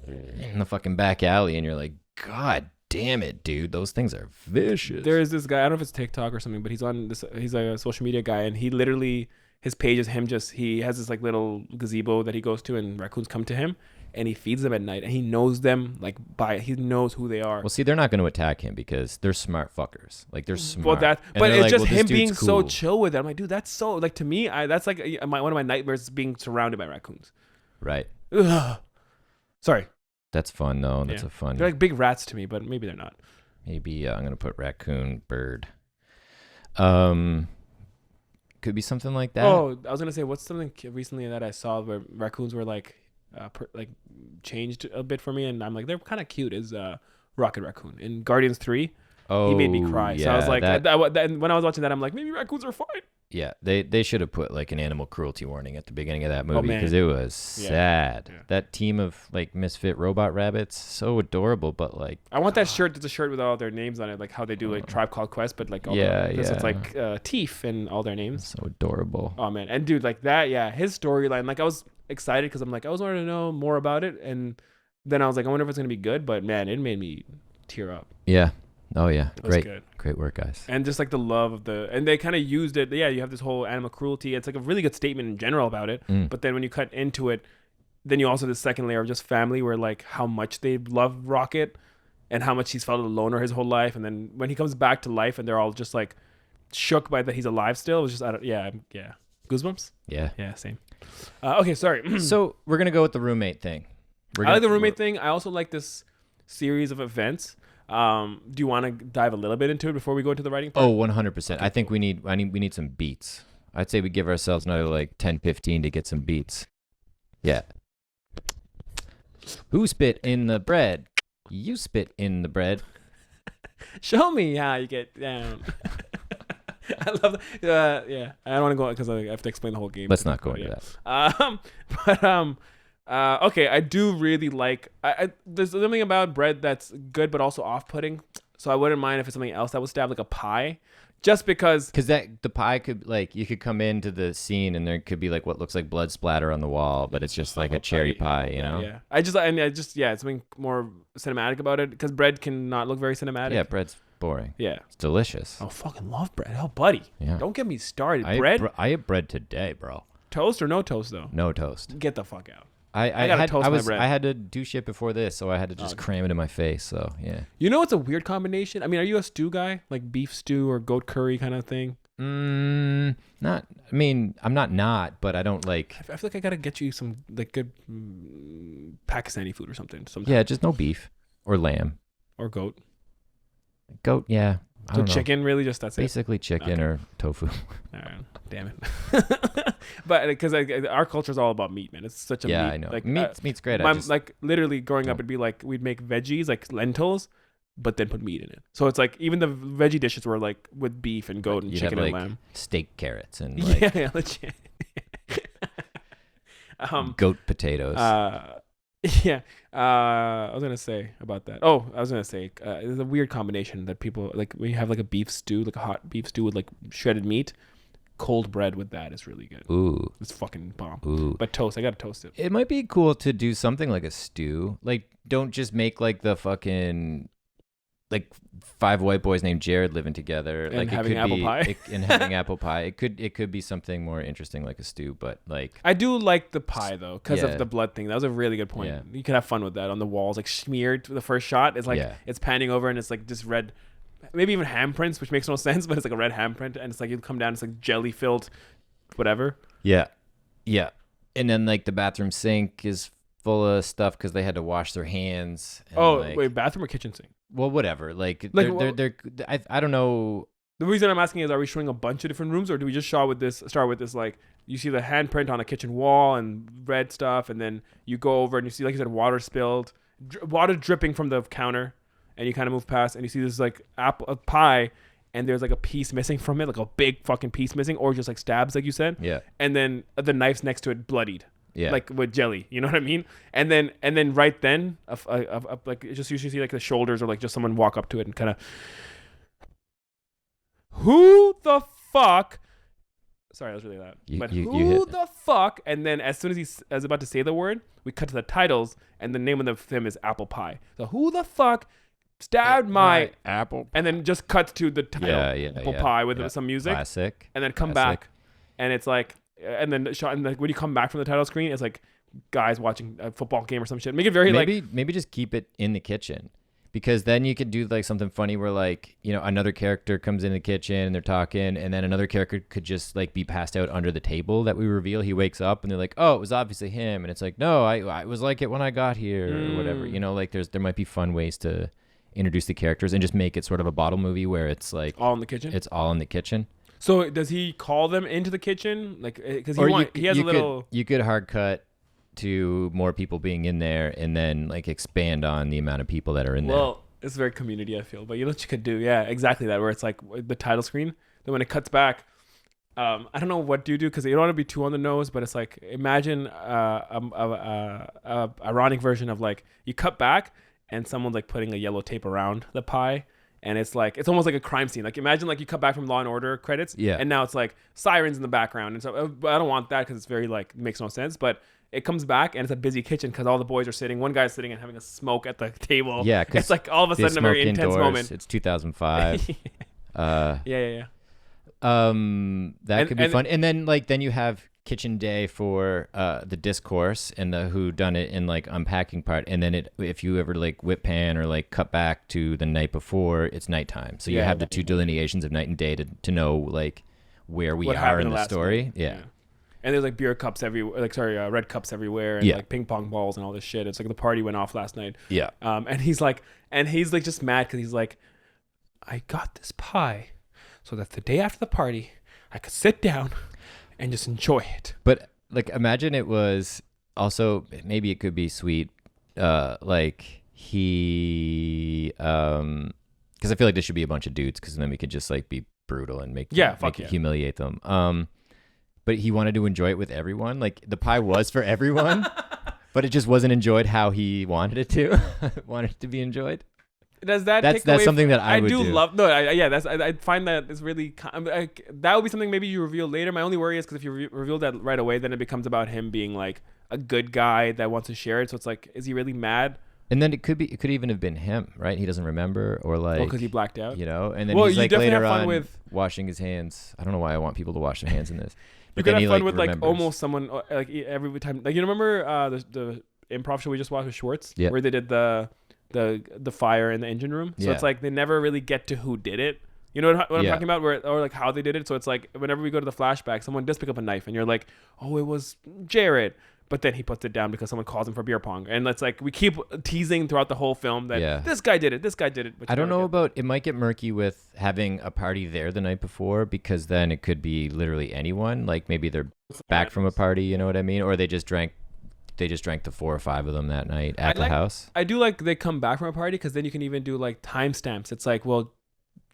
in the fucking back alley, and you're like, God damn it, dude, those things are vicious. There's this guy, I don't know if it's TikTok or something, but he's a social media guy, and he literally, his page is him he has this like little gazebo that he goes to, and raccoons come to him, and he feeds them at night, and he knows them like he knows who they are. Well, see, they're not going to attack him because they're smart fuckers. Like they're smart. Well, but it's like, just him being cool. So chill with it. I'm like, dude, that's so like, to me, that's like one of my nightmares is being surrounded by raccoons. Right. Ugh. Sorry. That's fun though. That's a fun. They're like big rats to me, but maybe they're not. Maybe I'm gonna put raccoon bird. Could be something like that. Oh, I was gonna say, what's something recently that I saw where raccoons were like, changed a bit for me, and I'm like, they're kind of cute. Is Rocket Raccoon in Guardians 3? Oh, he made me cry. Yeah, so I was like, when I was watching that, I'm like, maybe raccoons are fine. Yeah, they should have put like an animal cruelty warning at the beginning of that movie, because it was sad. Yeah. That team of like misfit robot rabbits, so adorable, but like I want that shirt. It's a shirt with all their names on it, like how they do like Tribe Called Quest, but like it's like Teef and all their names. So adorable. Oh man, and dude, like that, his storyline. Like I was excited because I'm like, I was wanting to know more about it, and then I was like, I wonder if it's gonna be good. But man, it made me tear up. Yeah. Oh yeah, great work, guys. And just like the love of and they kind of used it. Yeah, you have this whole animal cruelty. It's like a really good statement in general about it. But then when you cut into it, then you also have the second layer of just family, where like how much they love Rocket, and how much he's felt a loner his whole life. And then when he comes back to life, and they're all just like shook by that he's alive still. It was just goosebumps. Yeah, same. Okay, sorry. So we're gonna go with the roommate thing. I like the roommate thing. I also like this series of events. Do you want to dive a little bit into it before we go into the writing part? Oh, 100%. I think we need some beats. I'd say we give ourselves another like 10, 15 to get some beats. Yeah. Who spit in the bread? You spit in the bread. Show me how you get down. I love that. Yeah. I don't want to go because I have to explain the whole game. Let's not go into that. Okay, I do really like. There's something about bread that's good, but also off-putting. So I wouldn't mind if it's something else that would stab, like a pie, just because. Because the pie could like you could come into the scene and there could be like what looks like blood splatter on the wall, but it's just like a cherry pie, you know? Yeah. I just it's something more cinematic about it, because bread can not look very cinematic. Yeah, bread's boring. Yeah, it's delicious. I fucking love bread. Oh, buddy. Yeah. Don't get me started. I ate bread today, bro. Toast or no toast though? No toast. Get the fuck out. I had to do shit before this, so I had to just cram it in my face. So yeah. You know, it's a weird combination. I mean, are you a stew guy, like beef stew or goat curry kind of thing? Not. I mean, I'm not, but I don't like. I feel like I gotta get you some like good Pakistani food or something. Yeah, just no beef or lamb or goat. Goat, yeah. So chicken, really, just that's basically it? Chicken or tofu. All right, damn it. But because our culture is all about meat, man. It's such a meat. I know. Like meat's great. Like literally growing up, it'd be like we'd make veggies like lentils, but then put meat in it. So it's like even the veggie dishes were like with beef and goat and chicken and lamb. Steak carrots and like legit. goat potatoes. Yeah. I was gonna say about that. Oh, I was gonna say it's a weird combination that people like. We have like a beef stew, like a hot beef stew with like shredded meat. Cold bread with that is really good. Ooh, it's fucking bomb. Ooh, but toast, I gotta toast it. It might be cool to do something like a stew. Like, don't just make like the fucking like 5 white boys named Jared living together, and like having it could apple be, pie, and having apple pie. It could be something more interesting like a stew, but like I do like the pie though because of the blood thing. That was a really good point. Yeah. You could have fun with that on the walls, like smeared. The first shot is like it's panning over and it's like just red. Maybe even handprints, which makes no sense, but it's like a red handprint, and it's like you come down, it's like jelly filled, whatever. Yeah, and then like the bathroom sink is full of stuff because they had to wash their hands. And, wait, bathroom or kitchen sink? Well, whatever. Like they're I don't know. The reason I'm asking is, are we showing a bunch of different rooms, or do we just start with this? Like you see the handprint on a kitchen wall and red stuff, and then you go over and you see, like you said, water spilled, water dripping from the counter. And you kind of move past, and you see this like apple pie, and there's like a piece missing from it, like a big fucking piece missing, or just like stabs, like you said. Yeah. And then the knife's next to it, bloodied. Yeah. Like with jelly, you know what I mean? And then right then, like just usually see like the shoulders, or like just someone walk up to it and kind of, who the fuck? Sorry, that was really loud. Who the fuck? And then as soon as he's about to say the word, we cut to the titles, and the name of the film is Apple Pie. So who the fuck stabbed my apple? And then just cuts to the title, Apple Pie with some music. Classic. And then come back, and it's like, and then when you come back from the title screen, it's like guys watching a football game or some shit. Make it very maybe just keep it in the kitchen. Because then you could do like something funny where like, you know, another character comes in the kitchen and they're talking, and then another character could just like be passed out under the table that we reveal. He wakes up and they're like, oh, it was obviously him. And it's like, no, I was like it when I got here or whatever. You know, like there might be fun ways to introduce the characters and just make it sort of a bottle movie where it's like all in the kitchen. It's all in the kitchen. So does he call them into the kitchen? Like, because he has a little. You could hard cut to more people being in there and then like expand on the amount of people that are in there. Well, it's very community, I feel, but you know what you could do? Yeah, exactly that, where it's like the title screen. Then when it cuts back, I don't know what do you do, because you don't want to be too on the nose, but it's like, imagine a ironic version of like, you cut back and someone's like putting a yellow tape around the pie. And it's like, it's almost like a crime scene. Like imagine like you cut back from Law and Order credits. Yeah. And now it's like sirens in the background. And so I don't want that because it's very like, makes no sense. But it comes back and it's a busy kitchen because all the boys are sitting. One guy's sitting and having a smoke at the table. Yeah. It's like all of a sudden a very intense moment. It's 2005. Yeah. That could be fun. And then you have kitchen day for the discourse and the whodunit and like unpacking part, and then if you ever like whip pan or like cut back to the night before, it's nighttime, so you have the two delineations of night and day to know like where we are in the story. Yeah. And there's like beer cups everywhere, red cups everywhere, and like ping pong balls and all this shit. It's like the party went off last night. Yeah. And he's like just mad because he's like, I got this pie so that the day after the party I could sit down and just enjoy it. But like, imagine it was also, maybe it could be sweet, like he, because I feel like there should be a bunch of dudes, because then we could just like be brutal and humiliate them. But he wanted to enjoy it with everyone. Like the pie was for everyone, but it just wasn't enjoyed how he wanted it to. Wanted it to be enjoyed. Does that that's something that I would do. I find that it's really that would be something maybe you reveal later. My only worry is because if you reveal that right away, then it becomes about him being like a good guy that wants to share it. So it's like, is he really mad? And then it could even have been him, right? He doesn't remember, or like, because he blacked out, you know. And then he's like later on washing his hands. I don't know why I want people to wash their hands in this. You could have fun with like almost someone like every time. Like you remember the improv show we just watched with Schwartz, where they did the fire in the engine room. So it's like they never really get to who did it. You know what I'm talking about? Or like how they did it. So it's like whenever we go to the flashback, someone does pick up a knife and you're like, oh, it was Jared. But then he puts it down because someone calls him for beer pong. And it's like we keep teasing throughout the whole film that this guy did it. This guy did it. I don't know about it. Might get murky with having a party there the night before, because then it could be literally anyone. Like maybe they're back from a party, you know what I mean? Or they just drank the 4 or 5 of them that night at the house. I do like they come back from a party, because then you can even do like timestamps. It's like, well,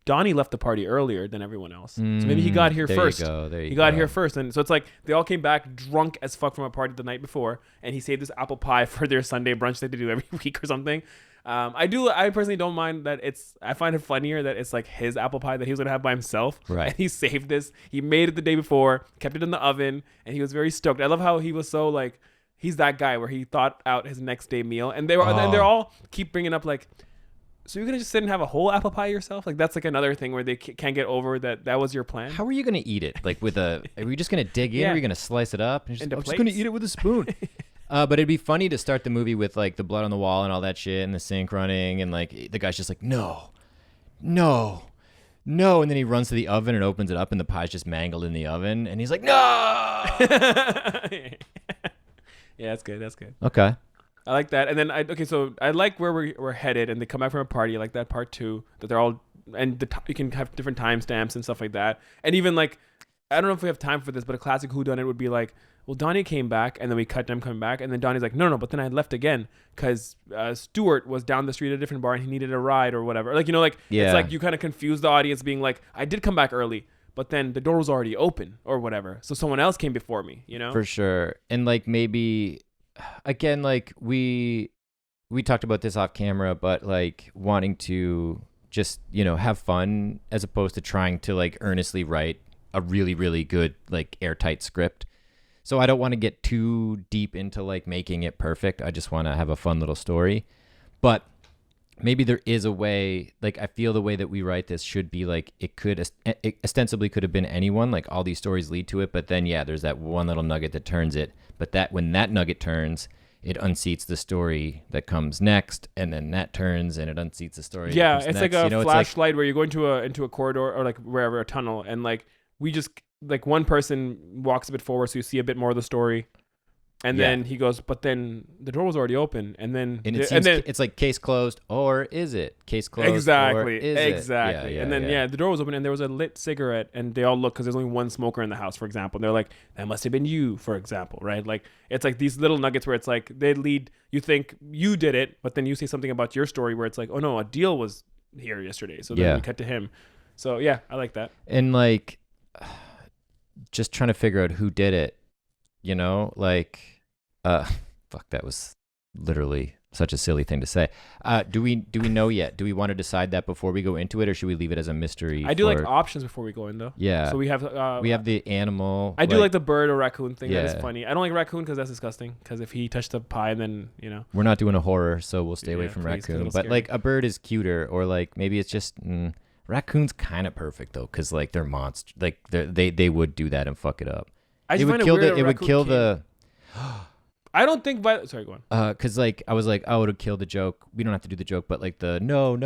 Donnie left the party earlier than everyone else. So maybe he got here first. He got here first. And so it's like they all came back drunk as fuck from a party the night before, and he saved this apple pie for their Sunday brunch they do every week or something. I personally don't mind that I find it funnier that it's like his apple pie that he was going to have by himself. Right. And he saved this. He made it the day before, kept it in the oven, and he was very stoked. I love how he was so like, he's that guy where he thought out his next day meal. And they're all keep bringing up like, so you're going to just sit and have a whole apple pie yourself? Like, that's like another thing where they can't get over that was your plan. How are you going to eat it? Like are you just going to dig in? Or are you going to slice it up? And I'm just going to eat it with a spoon. But it'd be funny to start the movie with like the blood on the wall and all that shit and the sink running. And like the guy's just like, no. And then he runs to the oven and opens it up and the pie's just mangled in the oven. And he's like, no. Yeah, that's good. Okay. I like that. And then so I like where we're headed, and they come back from a party, like that part 2, that they're all, and you can have different timestamps and stuff like that. And even like, I don't know if we have time for this, but a classic whodunit would be like, well, Donnie came back, and then we cut them coming back, and then Donnie's like, no, but then I left again because Stuart was down the street at a different bar and he needed a ride or whatever. Like, it's like you kind of confuse the audience being like, I did come back early, but then the door was already open or whatever. So someone else came before me, For sure. And like maybe, again, like we talked about this off camera, but like wanting to just, have fun as opposed to trying to like earnestly write a really, really good, like airtight script. So I don't want to get too deep into like making it perfect. I just want to have a fun little story. But maybe there is a way, like I feel the way that we write this should be like it ostensibly could have been anyone, like all these stories lead to it, but then there's that one little nugget that turns it. But that when that nugget turns, it unseats the story that comes next, and then that turns and it unseats the story. Yeah, it's next. Like a flashlight where you're going into a corridor or like wherever, a tunnel, and like we just like one person walks a bit forward so you see a bit more of the story. And then he goes, but then the door was already open, and then it's like case closed, or is it case closed? Exactly, or is exactly. It? And then the door was open, and there was a lit cigarette, and they all look because there's only one smoker in the house, for example. And they're like, that must have been you, for example, right? Like it's like these little nuggets where it's like they lead. You think you did it, but then you say something about your story where it's like, oh no, Adeel was here yesterday, so then we cut to him. So yeah, I like that. And like, just trying to figure out who did it. Fuck, that was literally such a silly thing to say. Do we know yet? Do we want to decide that before we go into it, or should we leave it as a mystery? I do like options before we go in, though. Yeah. So we have the animal. I do like the bird or raccoon thing. That is funny. I don't like raccoon because that's disgusting. Because if he touched the pie, then we're not doing a horror, so we'll stay away from raccoon. But scary. Like a bird is cuter, or like maybe it's just. Raccoon's kind of perfect though, because like they're monsters. Like they would do that and fuck it up. It would kill the. I don't think. Sorry, go on. Because like I was like, oh, it would kill the joke. We don't have to do the joke, but like the no,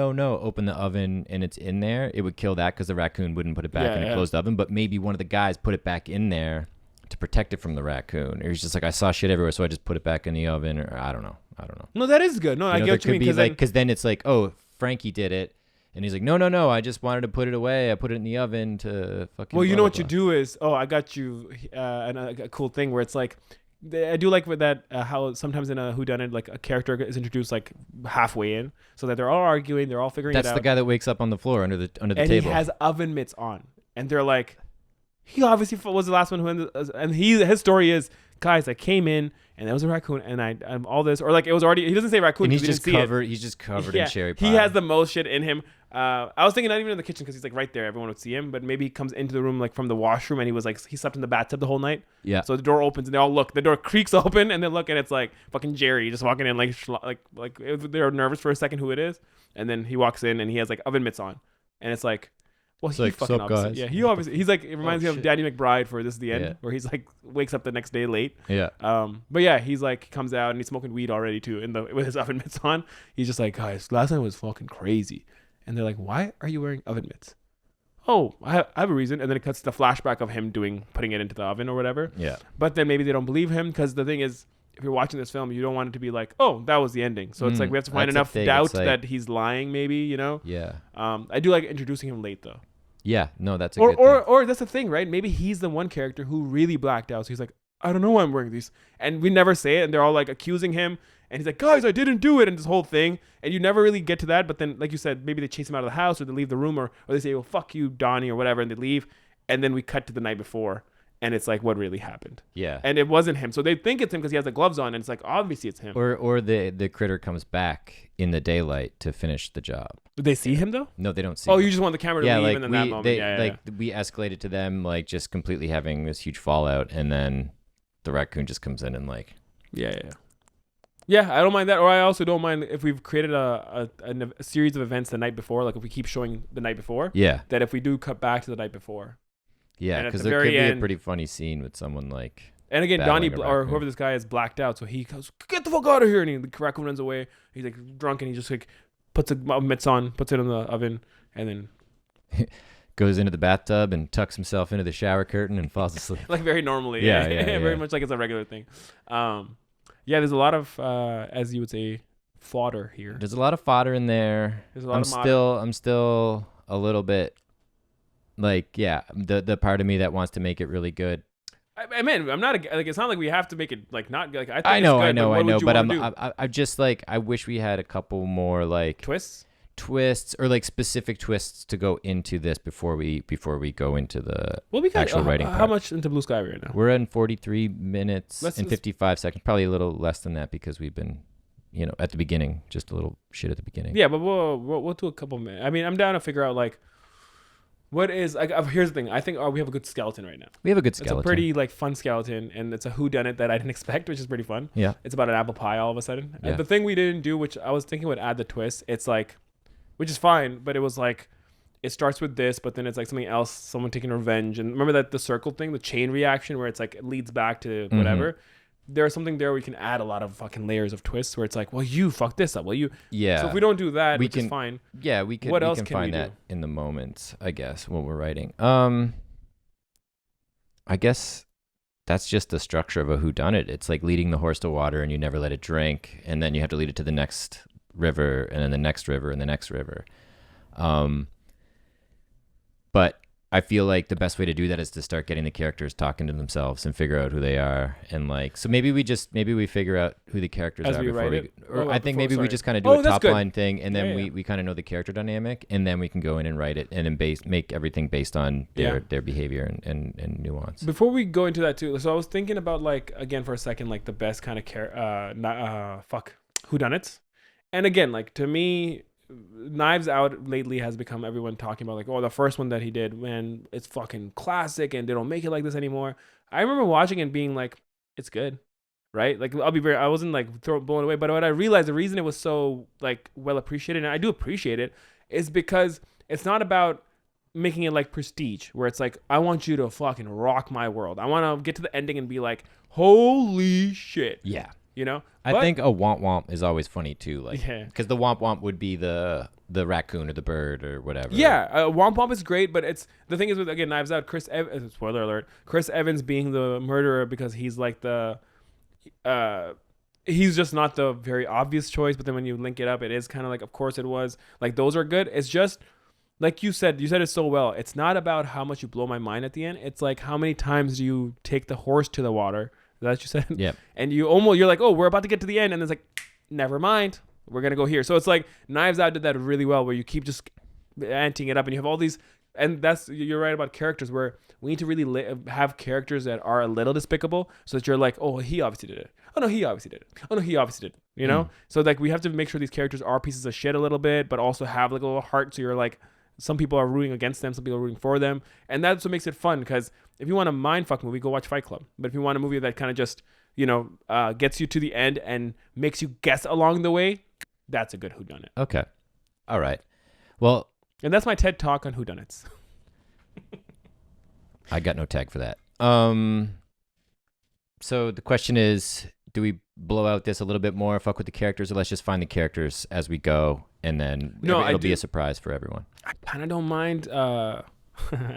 open the oven and it's in there. It would kill that because the raccoon wouldn't put it back in a closed oven. But maybe one of the guys put it back in there to protect it from the raccoon. Or he's just like, I saw shit everywhere, so I just put it back in the oven. Or I don't know. No, that is good. No, I get what you mean. Because then it's like, oh, Frankie did it. And he's like, no, I just wanted to put it away. I put it in the oven to fucking. Well, you know what you do is, I got you a cool thing where it's like, I do like with that how sometimes in a whodunit like a character is introduced like halfway in, so that they're all arguing, they're all figuring it out. That's the guy that wakes up on the floor under the table. And he has oven mitts on, and they're like, he obviously was the last one and his story is, guys, I came in and there was a raccoon and I'm all this, or like it was already. He doesn't say raccoon. And he's just covered in cherry pie. He has the most shit in him. I was thinking not even in the kitchen because he's like right there, everyone would see him, but maybe he comes into the room like from the washroom and he was like he slept in the bathtub the whole night. Yeah. So the door opens and they all look. The door creaks open and they look and it's like fucking Jerry just walking in like they're nervous for a second who it is, and then he walks in and he has like oven mitts on, and it's like. Well, he like, fucking obviously, guys. yeah. He obviously he's like it reminds me of Danny McBride for This Is the End, where he's like wakes up the next day late. Yeah. But yeah, he's like comes out and he's smoking weed already too with his oven mitts on. He's just like, guys, last night was fucking crazy, and they're like, why are you wearing oven mitts? Oh, I have a reason, and then it cuts to the flashback of him putting it into the oven or whatever. Yeah. But then maybe they don't believe him because the thing is, if you're watching this film, you don't want it to be like, oh, that was the ending. So it's like we have to find enough doubt that he's lying, maybe, you know? Yeah. I do like introducing him late, though. Yeah, no, that's a good thing. Or that's the thing, right? Maybe he's the one character who really blacked out. So he's like, I don't know why I'm wearing these. And we never say it, and they're all like accusing him. And he's like, guys, I didn't do it, and this whole thing. And you never really get to that. But then, like you said, maybe they chase him out of the house, or they leave the room, or they say, well, fuck you, Donnie, or whatever, and they leave. And then we cut to the night before. And it's like, what really happened? Yeah. And it wasn't him. So they think it's him because he has the gloves on, and it's like, obviously it's him. Or the critter comes back in the daylight to finish the job. Did they see him, though? No, they don't see him. You just want the camera to leave in that moment. We escalated to them, like, just completely having this huge fallout, and then the raccoon just comes in and, like... Yeah, I don't mind that. Or I also don't mind if we've created a series of events the night before, like if we keep showing the night before. Yeah. That if we do cut back to the night before... Yeah, because there could be a pretty funny scene with someone like. And again, Donnie or whoever this guy is blacked out, so he goes, "Get the fuck out of here!" And the raccoon runs away. He's like drunk, and he just like puts a mitts on, puts it in the oven, and then goes into the bathtub and tucks himself into the shower curtain and falls asleep. Like very normally, yeah. Very much like it's a regular thing. There's a lot of, as you would say, fodder here. There's a lot of fodder in there. I'm still a little bit. Like, yeah, the part of me that wants to make it really good. I mean, I'm not like, it's not like we have to make it like not like. I know, but I'm just like, I wish we had a couple more like twists or like specific twists to go into this before we go into the actual writing part. How much into Blue Sky right now? We're in 43 minutes and 55 seconds, probably a little less than that because we've been, at the beginning, just a little shit at the beginning. Yeah, but we'll do a couple minutes. I mean, I'm down to figure out like. What is like? Here's the thing. I think we have a good skeleton right now. We have a good skeleton. It's a pretty like fun skeleton, and it's a whodunit that I didn't expect, which is pretty fun. Yeah. It's about an apple pie all of a sudden. Yeah. The thing we didn't do, which I was thinking would add the twist, it's like, which is fine, but it was like, it starts with this, but then it's like something else, someone taking revenge, and remember that the circle thing, the chain reaction, where it's like it leads back to whatever. Mm-hmm. There's something there where we can add a lot of fucking layers of twists where it's like, well, you fucked this up. Well, you. Yeah. So if we don't do that, which is fine. Yeah, we can. What else can can find we that do? In the moment, I guess, when we're writing. I guess that's just the structure of a whodunit. It's like leading the horse to water and you never let it drink, and then you have to lead it to the next river, and then the next river, and the next river. But I feel like the best way to do that is to start getting the characters talking to themselves and figure out who they are, and like, so maybe we figure out who the characters are before we, or I think maybe we just kind of do a top line thing, and then we kind of know the character dynamic, and then we can go in and write it and then make everything based on their behavior and nuance. Before we go into that too, so I was thinking about like, again for a second, like the best kind of whodunits, and again, like to me, Knives Out lately has become everyone talking about like, oh, the first one that he did, when it's fucking classic and they don't make it like this anymore. I remember watching it and being like, it's good, right? Like I wasn't like blown away, but what I realized the reason it was so like well appreciated, and I do appreciate it, is because it's not about making it like Prestige, where it's like, I want you to fucking rock my world. I want to get to the ending and be like, holy shit. Yeah. I think a womp womp is always funny too, like, because the womp womp would be the raccoon or the bird or whatever. Yeah, womp womp is great, but it's the thing is with, again, Knives Out, spoiler alert, Chris Evans being the murderer because he's like he's just not the very obvious choice, but then when you link it up, it is kind of like, of course it was. Like, those are good. It's just like you said it so well. It's not about how much you blow my mind at the end. It's like, how many times do you take the horse to the water? That's what you said? Yeah. And you're like, oh, we're about to get to the end. And it's like, never mind. We're going to go here. So it's like Knives Out did that really well, where you keep just anting it up and you have all these, and you're right about characters, where we need to really have characters that are a little despicable, so that you're like, oh, he obviously did it. Oh no, he obviously did it. Oh no, he obviously did it. So like, we have to make sure these characters are pieces of shit a little bit, but also have like a little heart. So you're like, some people are rooting against them, some people are rooting for them. And that's what makes it fun, because if you want a mindfuck movie, go watch Fight Club. But if you want a movie that kind of just, gets you to the end and makes you guess along the way, that's a good whodunit. Okay. All right. Well. And that's my TED Talk on whodunits. I got no tag for that. So the question is, do we blow out this a little bit more, fuck with the characters, or let's just find the characters as we go, and then it'll be a surprise for everyone? I kind of don't mind. I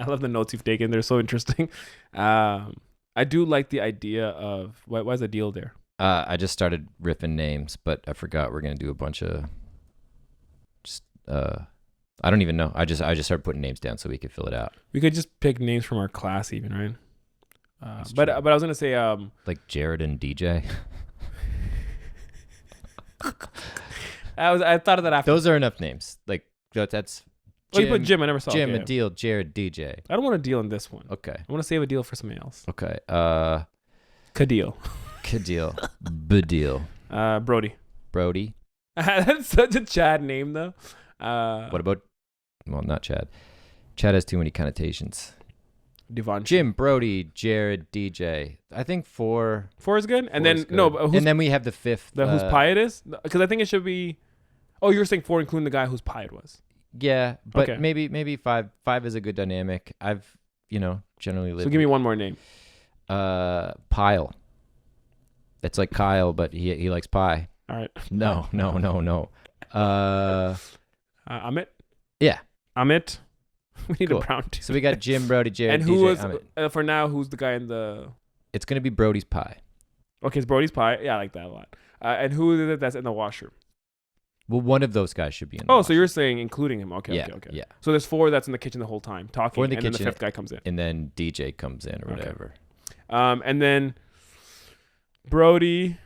love the notes you've taken. They're so interesting. I do like the idea of, why is Adeel there? I just started riffing names, but I forgot we're gonna do a bunch of. Just I don't even know. I just started putting names down so we could fill it out. We could just pick names from our class, even, right? But I was gonna say like Jared and DJ. I thought of that after. Those are enough names. Like that's. Jim, you put Jim. I never saw Jim, Adeel, Jared, DJ. I don't want a deal in this one. Okay. I want to save a deal for somebody else. Okay. Kadeel. Badeel. Brody. Brody. That's such a Chad name, though. What about? Well, not Chad. Chad has too many connotations. Devon. Jim, Brody, Jared, DJ. I think 4. 4 is good. And then and then we have the 5th. Whose pie it is? Because I think it should be. Oh, you were saying 4, including the guy whose pie it was. Yeah, but okay. maybe 5. 5 is a good dynamic. I've generally lived. So give me one more name. Pile. It's like Kyle, but he likes pie. All right. No. Amit. Yeah. Amit. We need a brown too. So we got Jim, Brody, Jared, and who DJ, was for now? Who's the guy in the? It's gonna be Brody's pie. Okay, it's Brody's pie. Yeah, I like that a lot. And who is it that's in the washroom? Well, one of those guys should be in the washroom. So you're saying including him. Okay. Yeah. So there's 4 that's in the kitchen the whole time talking, 4 in the and kitchen, then the 5th guy comes in. And then DJ comes in or whatever. And then Brody,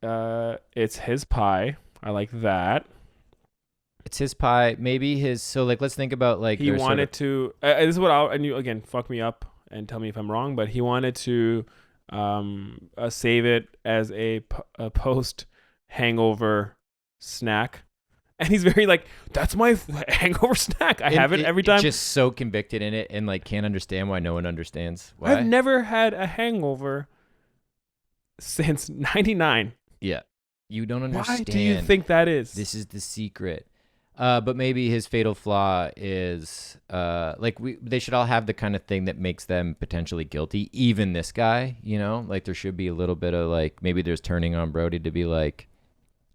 it's his pie. I like that. It's his pie. Maybe his. So let's think about he wanted to. This is what and you again fuck me up and tell me if I'm wrong, but he wanted to save it as a post hangover snack. And he's very like, that's my hangover snack. I have it every time. Just so convicted in it and like can't understand why no one understands why. I've never had a hangover since 99. Yeah. You don't understand. Why do you think that is? This is the secret. But maybe his fatal flaw is they should all have the kind of thing that makes them potentially guilty. Even this guy, like there should be a little bit of like, maybe there's turning on Brody to be like,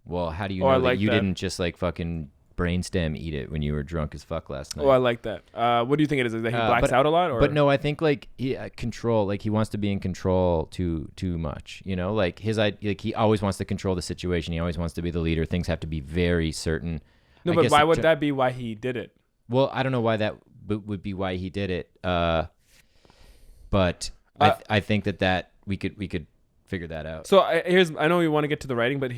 well, how do you know that you didn't just like fucking brainstem eat it when you were drunk as fuck last night? Oh, I like that. What do you think it is? Is that he blacks out a lot? Or? But no, I think like he control, like he wants to be in control too much. Like he always wants to control the situation. He always wants to be the leader. Things have to be very certain. No, but why would that be why he did it? Well, I don't know why that would be why he did it. But I think that we could figure that out. So I know we want to get to the writing, but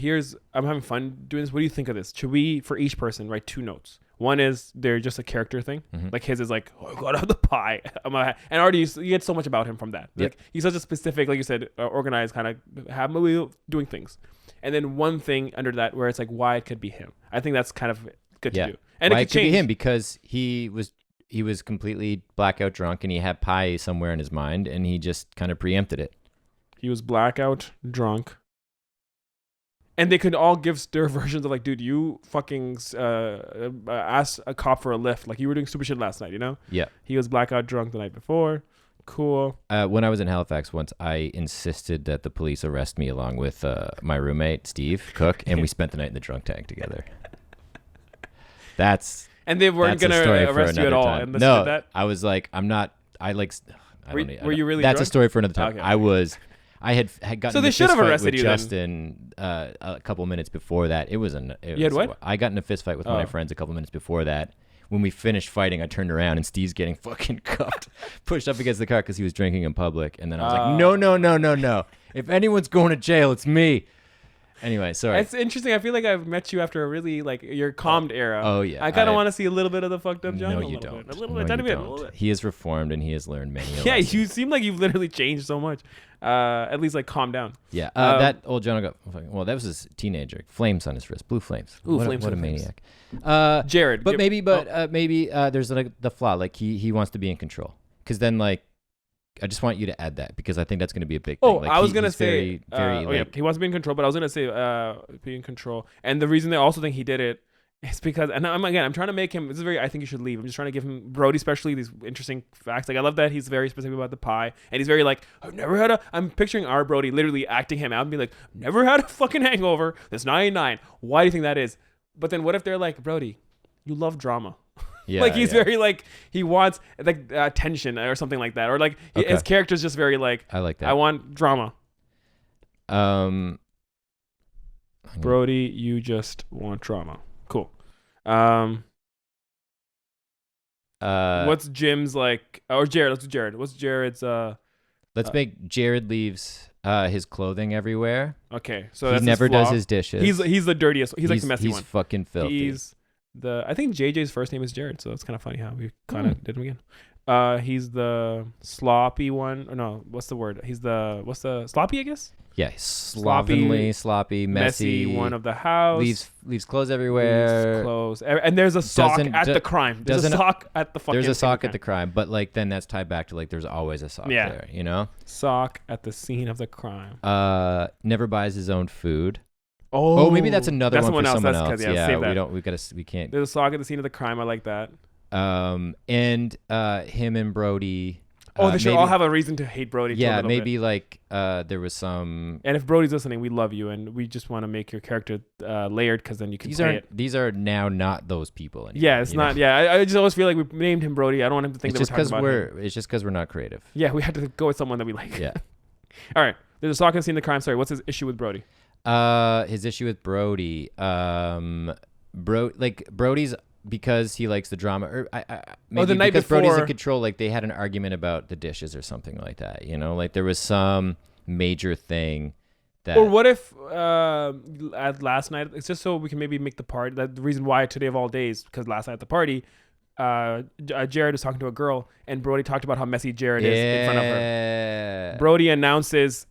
I'm having fun doing this. What do you think of this? Should we, for each person, write 2 notes? One is they're just a character thing. Mm-hmm. Like his is like, oh, I gotta have the pie. And already you get so much about him from that. Yep. Like he's such a specific, like you said, organized kind of have doing things. And then one thing under that where it's like why it could be him. I think that's kind of good to do. And why it could be him because he was completely blackout drunk and he had pie somewhere in his mind and he just kind of preempted it. He was blackout drunk. And they could all give their versions of like, dude, you fucking asked a cop for a lift. Like you were doing stupid shit last night, Yeah. He was blackout drunk the night before. Cool. When I was in Halifax once, I insisted that the police arrest me along with my roommate, Steve Cook, and we spent the night in the drunk tank together. And they weren't going to arrest you at all. And no, that? I was like, I'm not. I like. Were you really? That's drunk? A story for another time. Okay. I had gotten. So they should have arrested you Justin a couple minutes before that. You had what? I got in a fist fight with one of my friends a couple minutes before that. When we finished fighting, I turned around and Steve's getting fucking cuffed, pushed up against the car because he was drinking in public. And then I was like, no. If anyone's going to jail, it's me. Anyway, sorry. It's interesting. I feel like I've met you after a really like your calmed era. Oh yeah. I kind of want to see a little bit of the fucked up John. No, you don't. A little bit. He has reformed and he has learned many. Yeah, you seem like you've literally changed so much. At least like calm down. Yeah. That old John got. Well, that was his teenager. Flames on his wrist. Blue flames. Ooh, what a maniac. Jared. But maybe there's like the flaw. Like he wants to be in control. Because then like. I just want you to add that because I think that's going to be a big thing. I was going to say, he wants to be in control, but I was going to say be in control. And the reason they also think he did it is because, and I'm trying to make him, I think you should leave. I'm just trying to give him, Brody especially, these interesting facts. Like I love that he's very specific about the pie. And he's very like, I'm picturing our Brody literally acting him out and be like, never had a fucking hangover. That's 99. Why do you think that is? But then what if they're like, Brody, you love drama. Yeah, like he's very like he wants like tension or something like that, or like his character's just very like I like that. I want drama. Brody, you just want drama. Cool. What's Jim's like? Or Jared? Let's do Jared. What's Jared's? Let's make Jared leaves his clothing everywhere. Okay, so he never does his dishes. He's the dirtiest. He's like the messy one. He's fucking filthy. I think JJ's first name is Jared, so that's kind of funny how we kind of did him again. He's the sloppy one. Or no, what's the word? What's the sloppy? I guess. Yeah, sloppy, messy one of the house. Leaves clothes everywhere. Leaves clothes, and there's a sock at the crime. There's a sock at the fucking. There's a sock at the crime, but like then that's tied back to like there's always a sock there, you know. Sock at the scene of the crime. Never buys his own food. Oh, maybe that's another one for someone else. Yeah, we can't. There's a sock at the scene of the crime. I like that. And him and Brody. They should all have a reason to hate Brody. Yeah, maybe bit. Like there was some. And if Brody's listening, we love you, and we just want to make your character layered because then you can play it. These are now not those people anymore. Yeah, it's not. Know? Yeah, I just always feel like we named him Brody. I don't want him to think that we're talking about him. It's just because we're not creative. Yeah, we had to go with someone that we like. Yeah. All right. There's a sock in the scene of the crime. Sorry, what's his issue with Brody? His issue with Brody. Brody's. Because he likes the drama, or maybe the night because before, Brody's in control. Like they had an argument about the dishes or something like that. You know, like there was some major thing that. Or what if at last night? It's just so we can maybe make the party. That the reason why today of all days, because last night at the party, Jared was talking to a girl, and Brody talked about how messy Jared is in front of her. Brody announces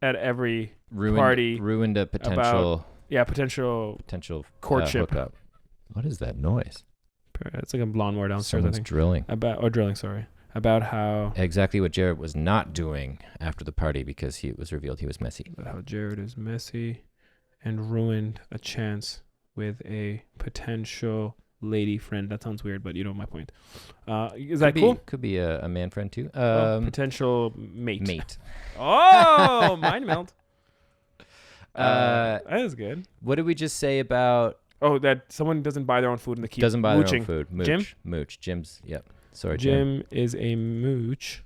at every party ruined a potential. Potential courtship. Hookup. What is that noise? It's like a lawnmower downstairs. Someone's drilling. About how exactly what Jared was not doing after the party because it was revealed he was messy. About how Jared is messy and ruined a chance with a potential lady friend. That sounds weird, but you know my point. Is that cool? Could be a man friend too. Potential mate. Oh, mind meld. That is good. What did we just say about? Oh, that someone doesn't buy their own food and they keep doesn't buy mooching. Their own food. Mooch. Jim's. Yep. Sorry, Jim is a mooch.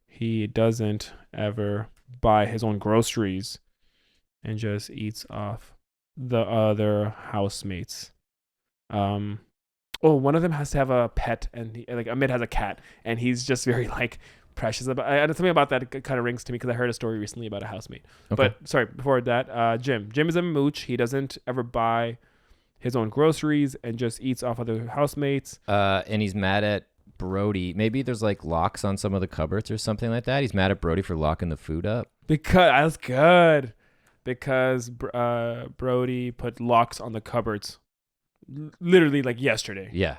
He doesn't ever buy his own groceries and just eats off the other housemates. One of them has to have a pet, and Amit has a cat, and he's just very like precious about. Something about that kind of rings to me because I heard a story recently about a housemate. Okay. But sorry, before that, Jim is a mooch. He doesn't ever buy his own groceries and just eats off other housemates. And he's mad at Brody. Maybe there's like locks on some of the cupboards or something like that. He's mad at Brody for locking the food up. That's good. Because Brody put locks on the cupboards, literally like yesterday. Yeah.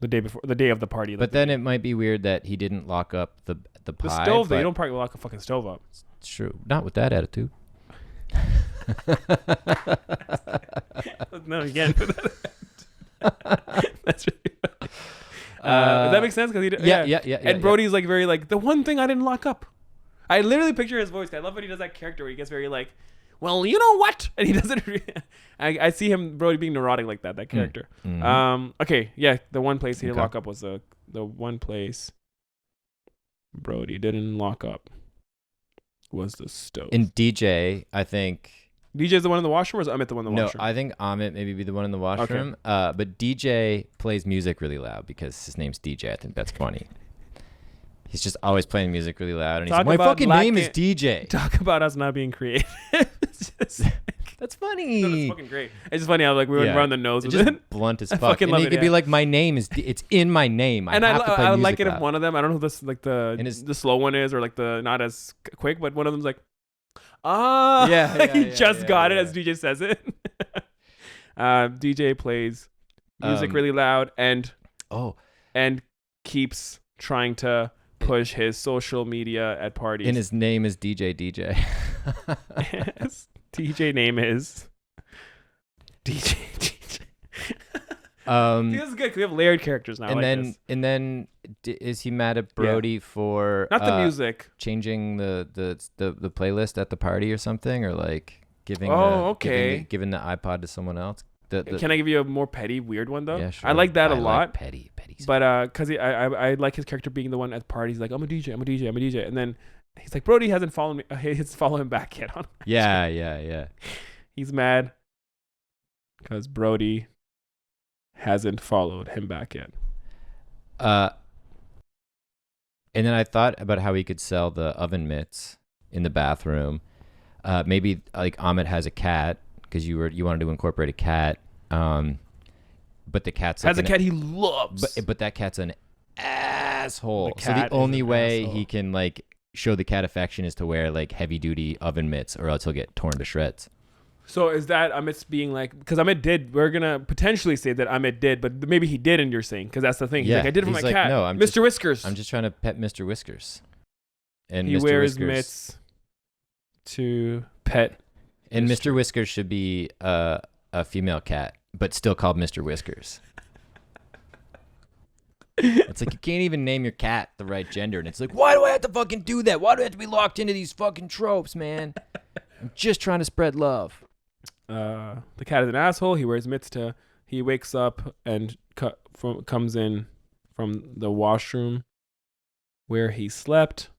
The day of the party. But then it might be weird that he didn't lock up the pie. The stove, though. You don't probably lock a fucking stove up. It's true. Not with that attitude. No, again. That's really funny. Does that make sense? Yeah. And Brody's like very like the one thing I didn't lock up. I literally picture his voice. I love when he does that character where he gets very like, well, you know what? And he doesn't. I see him Brody being neurotic like that character. Mm-hmm. Okay, yeah. The one place he didn't lock up was the one place Brody didn't lock up was the stove. And DJ, I think. DJ's the one in the washroom, or is Amit the one in the washroom? No, I think Amit maybe be the one in the washroom. Okay. But DJ plays music really loud because his name's DJ. I think that's funny. He's just always playing music really loud. And he's like, my fucking name is DJ. Talk about us not being creative. That's funny. No, that's fucking great. It's just funny how like we went around the nose with just it. Blunt as fuck. Fucking and love he it, could be like, my name is, it's in my name. I have to play I music like it loud. if one of them, I don't know who this, like the slow one is or like the not as quick, but one of them's like, he just got it as DJ says it. DJ plays music really loud and keeps trying to push his social media at parties. And his name is DJ. Yes. DJ name is DJ. This is good. We have layered characters now. And then is he mad at Brody for not the music changing the playlist at the party or something, or like giving giving the iPod to someone else? Can I give you a more petty, weird one though? Yeah, sure. I like that a lot. Like petty. But because I like his character being the one at parties, like I'm a DJ, and then he's like, Brody hasn't followed me. He's following him back yet. Yeah. He's mad because Brody hasn't followed him back yet. And then I thought about how he could sell the oven mitts in the bathroom. Maybe like Amit has a cat because you wanted to incorporate a cat. But the cat's has a cat he loves. But that cat's an asshole. The so the only way he can like show the cat affection is to wear like heavy duty oven mitts, or else he'll get torn to shreds. So is that Amit's being like, because Amit did, we're going to potentially say that Amit did, but maybe he didn't, you're saying, because that's the thing. He's like, I did it for my cat. No, Mr. Whiskers. I'm just trying to pet Mr. Whiskers. And he Mr. wears Whiskers, mitts to pet. And Mr. Whiskers should be a female cat, but still called Mr. Whiskers. It's like you can't even name your cat the right gender. And it's like, why do I have to fucking do that? Why do I have to be locked into these fucking tropes, man? I'm just trying to spread love. The cat is an asshole. He wears mitts he wakes up and comes in from the washroom where he slept.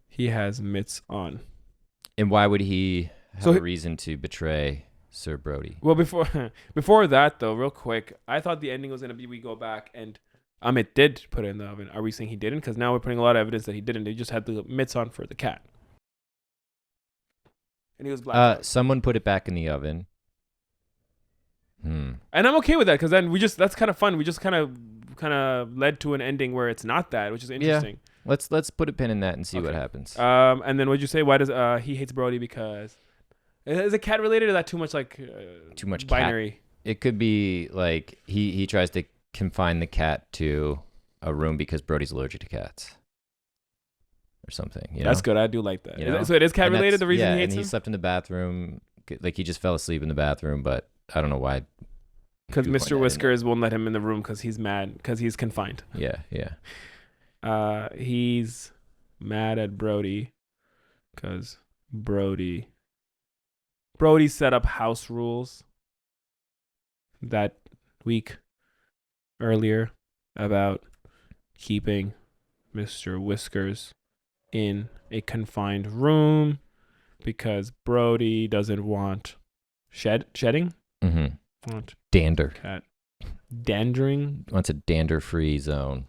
He has mitts on. And why would he have a reason to betray Sir Brody? Well, before that, though, real quick, I thought the ending was going to be we go back and Amit did put it in the oven. Are we saying he didn't? Because now we're putting a lot of evidence that he didn't. He just had the mitts on for the cat. And he was black. Someone put it back in the oven. And I'm okay with that because then that's kind of fun. We just kind of led to an ending where it's not that, which is interesting. Yeah. Let's put a pin in that and see what happens. And then what'd you say? Why does he hates Brody? Because is it cat related or is that too much too much binary? Cat. It could be like he tries to confine the cat to a room because Brody's allergic to cats. Or something, That's good. I do like that. So it is cat related. The reason he hates him. He slept in the bathroom, like he just fell asleep in the bathroom. But I don't know why. Because Mr. Whiskers won't let him in the room because he's mad because he's confined. Yeah. He's mad at Brody because Brody set up house rules that week earlier about keeping Mr. Whiskers in a confined room because Brody doesn't want shedding. Want dander. Cat dandering. Wants a dander-free zone.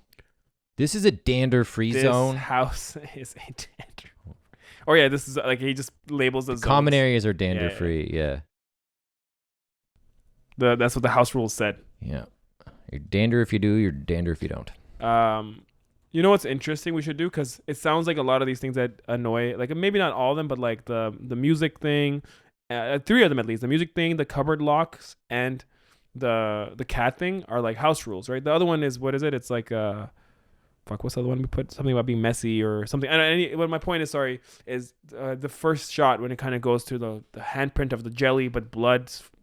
This is a dander-free zone. This house is a dander. Or yeah, this is like he just labels the common areas are dander-free. Yeah. That's what the house rules said. Yeah. You're dander if you do. You're dander if you don't. You know what's interesting we should do? Because it sounds like a lot of these things that annoy, like maybe not all of them, but like the music thing, 3 of them at least, the music thing, the cupboard locks, and the cat thing are like house rules, right? The other one is, what is it? It's like, what's the other one we put? Something about being messy or something. But my point is, is the first shot when it kind of goes to the handprint of the jelly, but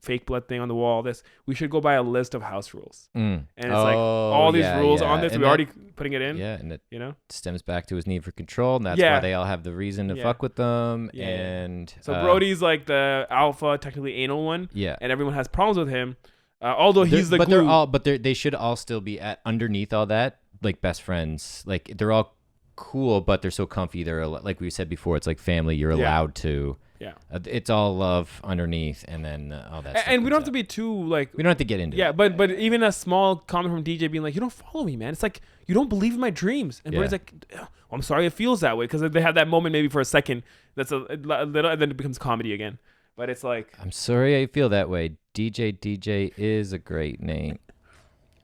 fake blood thing on the wall. We should go by a list of house rules, and it's like all these rules on this. We're already putting it in. Yeah, and it stems back to his need for control, and that's why they all have the reason to fuck with them. Yeah. And so Brody's like the alpha, technically anal one. Yeah, and everyone has problems with him. Although he's the glue. They should all still be underneath all that, like best friends. Like they're all cool, but they're so comfy. They're like we said before. It's like family. You're allowed to. Yeah, it's all love underneath, and then all that. And we don't have to be too like. We don't have to get into. Yeah, but even a small comment from DJ being like, "You don't follow me, man." It's like you don't believe in my dreams, and Brody's like, oh, "I'm sorry, it feels that way," because they have that moment maybe for a second. That's a little, and then it becomes comedy again. But it's like, I'm sorry I feel that way. DJ is a great name.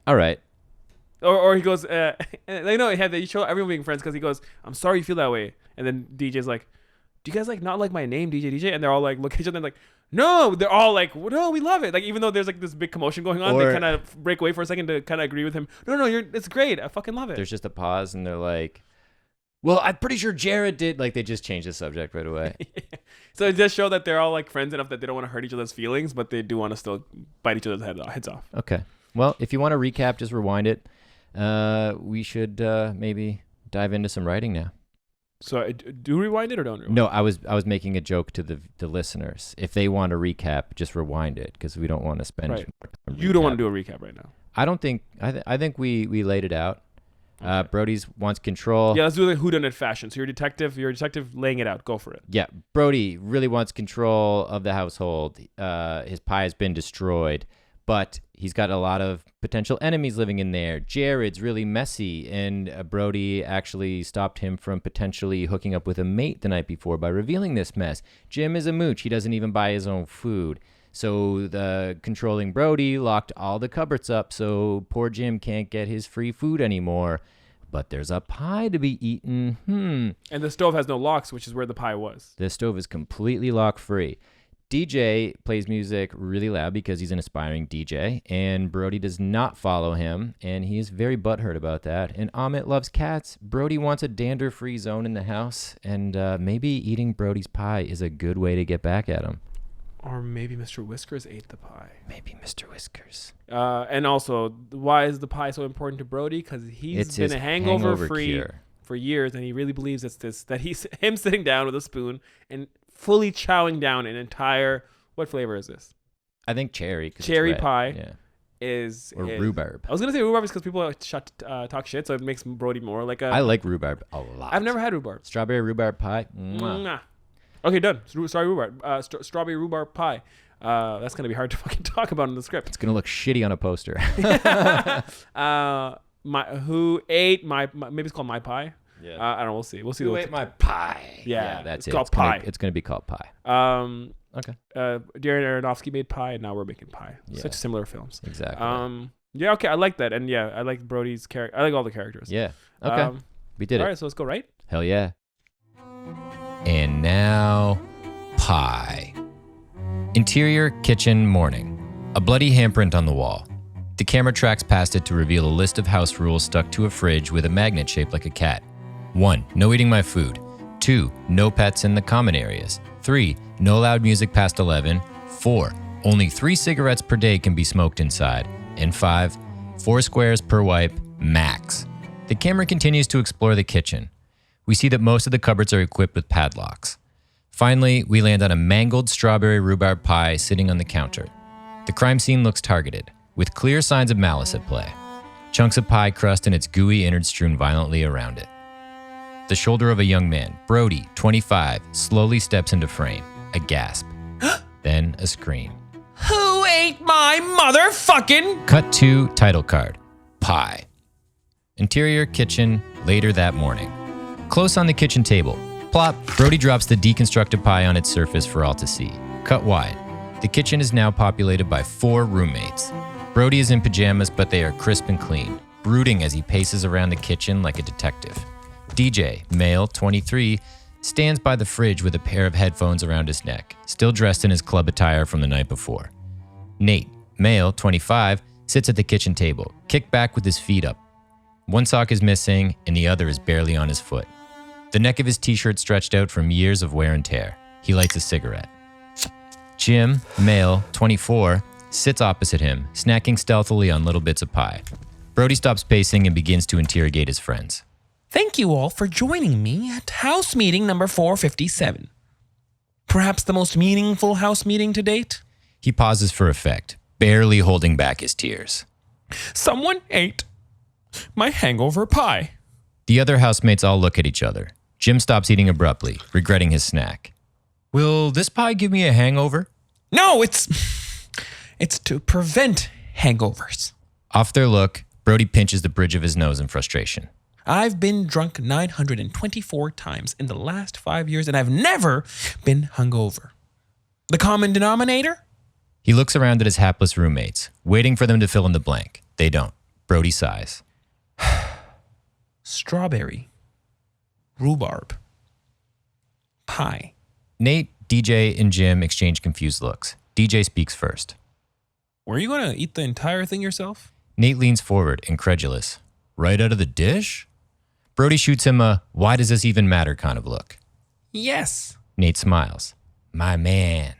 All right. Or he goes, you show everyone being friends because he goes, I'm sorry you feel that way. And then DJ's like, do you guys like not like my name, DJ? And they're all like, look at each other and like, no, they're all like, no, we love it. Like, even though there's like this big commotion going on, they kind of break away for a second to kind of agree with him. No, it's great. I fucking love it. There's just a pause and they're like, well, I'm pretty sure Jared did. Like, they just changed the subject right away. So it does show that they're all like friends enough that they don't want to hurt each other's feelings, but they do want to still bite each other's heads off. Okay. Well, if you want to recap, just rewind it. We should maybe dive into some writing now. So do rewind it or don't rewind? No, I was making a joke to the listeners. If they want to recap, just rewind it because we don't want to spend. Right. You don't want to do a recap right now. I don't think. I think we laid it out. Brody's wants control. Yeah, let's do the whodunit fashion. So you're a detective laying it out. Go for it. Yeah, Brody really wants control of the household. His pie has been destroyed, but he's got a lot of potential enemies living in there. Jared's really messy, and Brody actually stopped him from potentially hooking up with a mate the night before by revealing this mess. Jim is a mooch. He doesn't even buy his own food. So the controlling Brody locked all the cupboards up so poor Jim can't get his free food anymore. But there's a pie to be eaten. And the stove has no locks, which is where the pie was. The stove is completely lock-free. DJ plays music really loud because he's an aspiring DJ, and Brody does not follow him, and he is very butthurt about that. And Amit loves cats. Brody wants a dander-free zone in the house, and maybe eating Brody's pie is a good way to get back at him. Or maybe Mr. Whiskers ate the pie. Maybe Mr. Whiskers. And also, why is the pie so important to Brody? Because he's been a hangover-free for years, and he really believes that he's him sitting down with a spoon and fully chowing down an entire, what flavor is this? I think cherry. Cherry pie is rhubarb. I was gonna say rhubarb is because people talk shit, so it makes Brody more like a. I like rhubarb a lot. I've never had rhubarb. Strawberry rhubarb pie. Mwah. Okay, done. Sorry, rhubarb. Strawberry rhubarb pie. That's gonna be hard to fucking talk about in the script. It's gonna look shitty on a poster. Who ate my maybe it's called my pie. Yeah. I don't know. We'll see. Who ate my pie? Yeah, that's it's called pie. It's gonna be called pie. Okay. Darren Aronofsky made Pie, and now we're making Pie. Yeah. Such similar films. Exactly. Yeah. Okay. I like that, and yeah, I like Brody's character. I like all the characters. Yeah. Okay. We did it. All right. So let's go right. Hell yeah. And now, pie. Interior kitchen morning. A bloody handprint on the wall. The camera tracks past it to reveal a list of house rules stuck to a fridge with a magnet shaped like a cat. 1. No eating my food. 2. No pets in the common areas. 3. No loud music past 11. 4. Only 3 cigarettes per day can be smoked inside. And 5. 4 squares per wipe, max. The camera continues to explore the kitchen. We see that most of the cupboards are equipped with padlocks. Finally, we land on a mangled strawberry rhubarb pie sitting on the counter. The crime scene looks targeted, with clear signs of malice at play. Chunks of pie crust and its gooey innards strewn violently around it. The shoulder of a young man, Brody, 25, slowly steps into frame. A gasp. Then a scream. Who ate my motherfucking... Cut to title card. Pie. Interior kitchen, later that morning. Close on the kitchen table. Plop, Brody drops the deconstructed pie on its surface for all to see. Cut wide. The kitchen is now populated by 4 roommates. Brody is in pajamas, but they are crisp and clean, brooding as he paces around the kitchen like a detective. DJ, male, 23, stands by the fridge with a pair of headphones around his neck, still dressed in his club attire from the night before. Nate, male, 25, sits at the kitchen table, kicked back with his feet up. One sock is missing, and the other is barely on his foot. The neck of his t-shirt stretched out from years of wear and tear. He lights a cigarette. Jim, male, 24, sits opposite him, snacking stealthily on little bits of pie. Brody stops pacing and begins to interrogate his friends. Thank you all for joining me at house meeting number 457. Perhaps the most meaningful house meeting to date? He pauses for effect, barely holding back his tears. Someone ate my hangover pie. The other housemates all look at each other. Jim stops eating abruptly, regretting his snack. Will this pie give me a hangover? No, it's to prevent hangovers. Off their look, Brody pinches the bridge of his nose in frustration. I've been drunk 924 times in the last 5 years, and I've never been hungover. The common denominator? He looks around at his hapless roommates, waiting for them to fill in the blank. They don't. Brody sighs. Strawberry. Rhubarb. Pie. Nate, DJ, and Jim exchange confused looks. DJ speaks first. Were you going to eat the entire thing yourself? Nate leans forward, incredulous. Right out of the dish? Brody shoots him a, why does this even matter kind of look. Yes. Nate smiles. My man.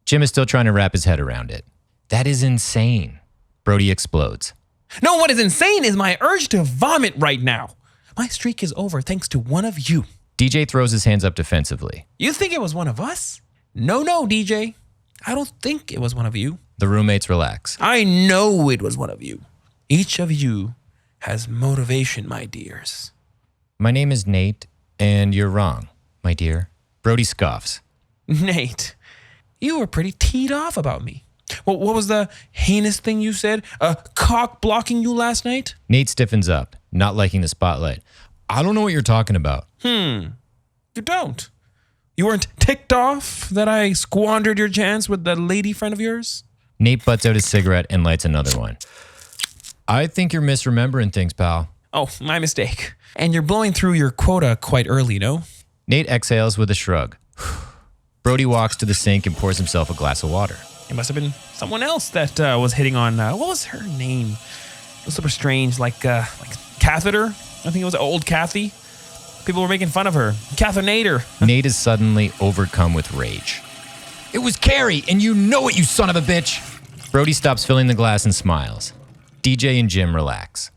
Jim is still trying to wrap his head around it. That is insane. Brody explodes. No, what is insane is my urge to vomit right now. My streak is over thanks to one of you. DJ throws his hands up defensively. You think it was one of us? No, DJ. I don't think it was one of you. The roommates relax. I know it was one of you. Each of you has motivation, my dears. My name is Nate, and you're wrong, my dear. Brody scoffs. Nate, you were pretty teed off about me. What was the heinous thing you said? Cock blocking you last night? Nate stiffens up, not liking the spotlight. I don't know what you're talking about. You don't? You weren't ticked off that I squandered your chance with the lady friend of yours? Nate butts out his cigarette and lights another one. I think you're misremembering things, pal. Oh, my mistake. And you're blowing through your quota quite early, no? Nate exhales with a shrug. Brody walks to the sink and pours himself a glass of water. It must have been someone else that was hitting on, what was her name? It was super strange, like Catheter? I think it was old Kathy. People were making fun of her. Cathenator. Nate is suddenly overcome with rage. It was Carrie, and you know it, you son of a bitch! Brody stops filling the glass and smiles. DJ and Jim relax.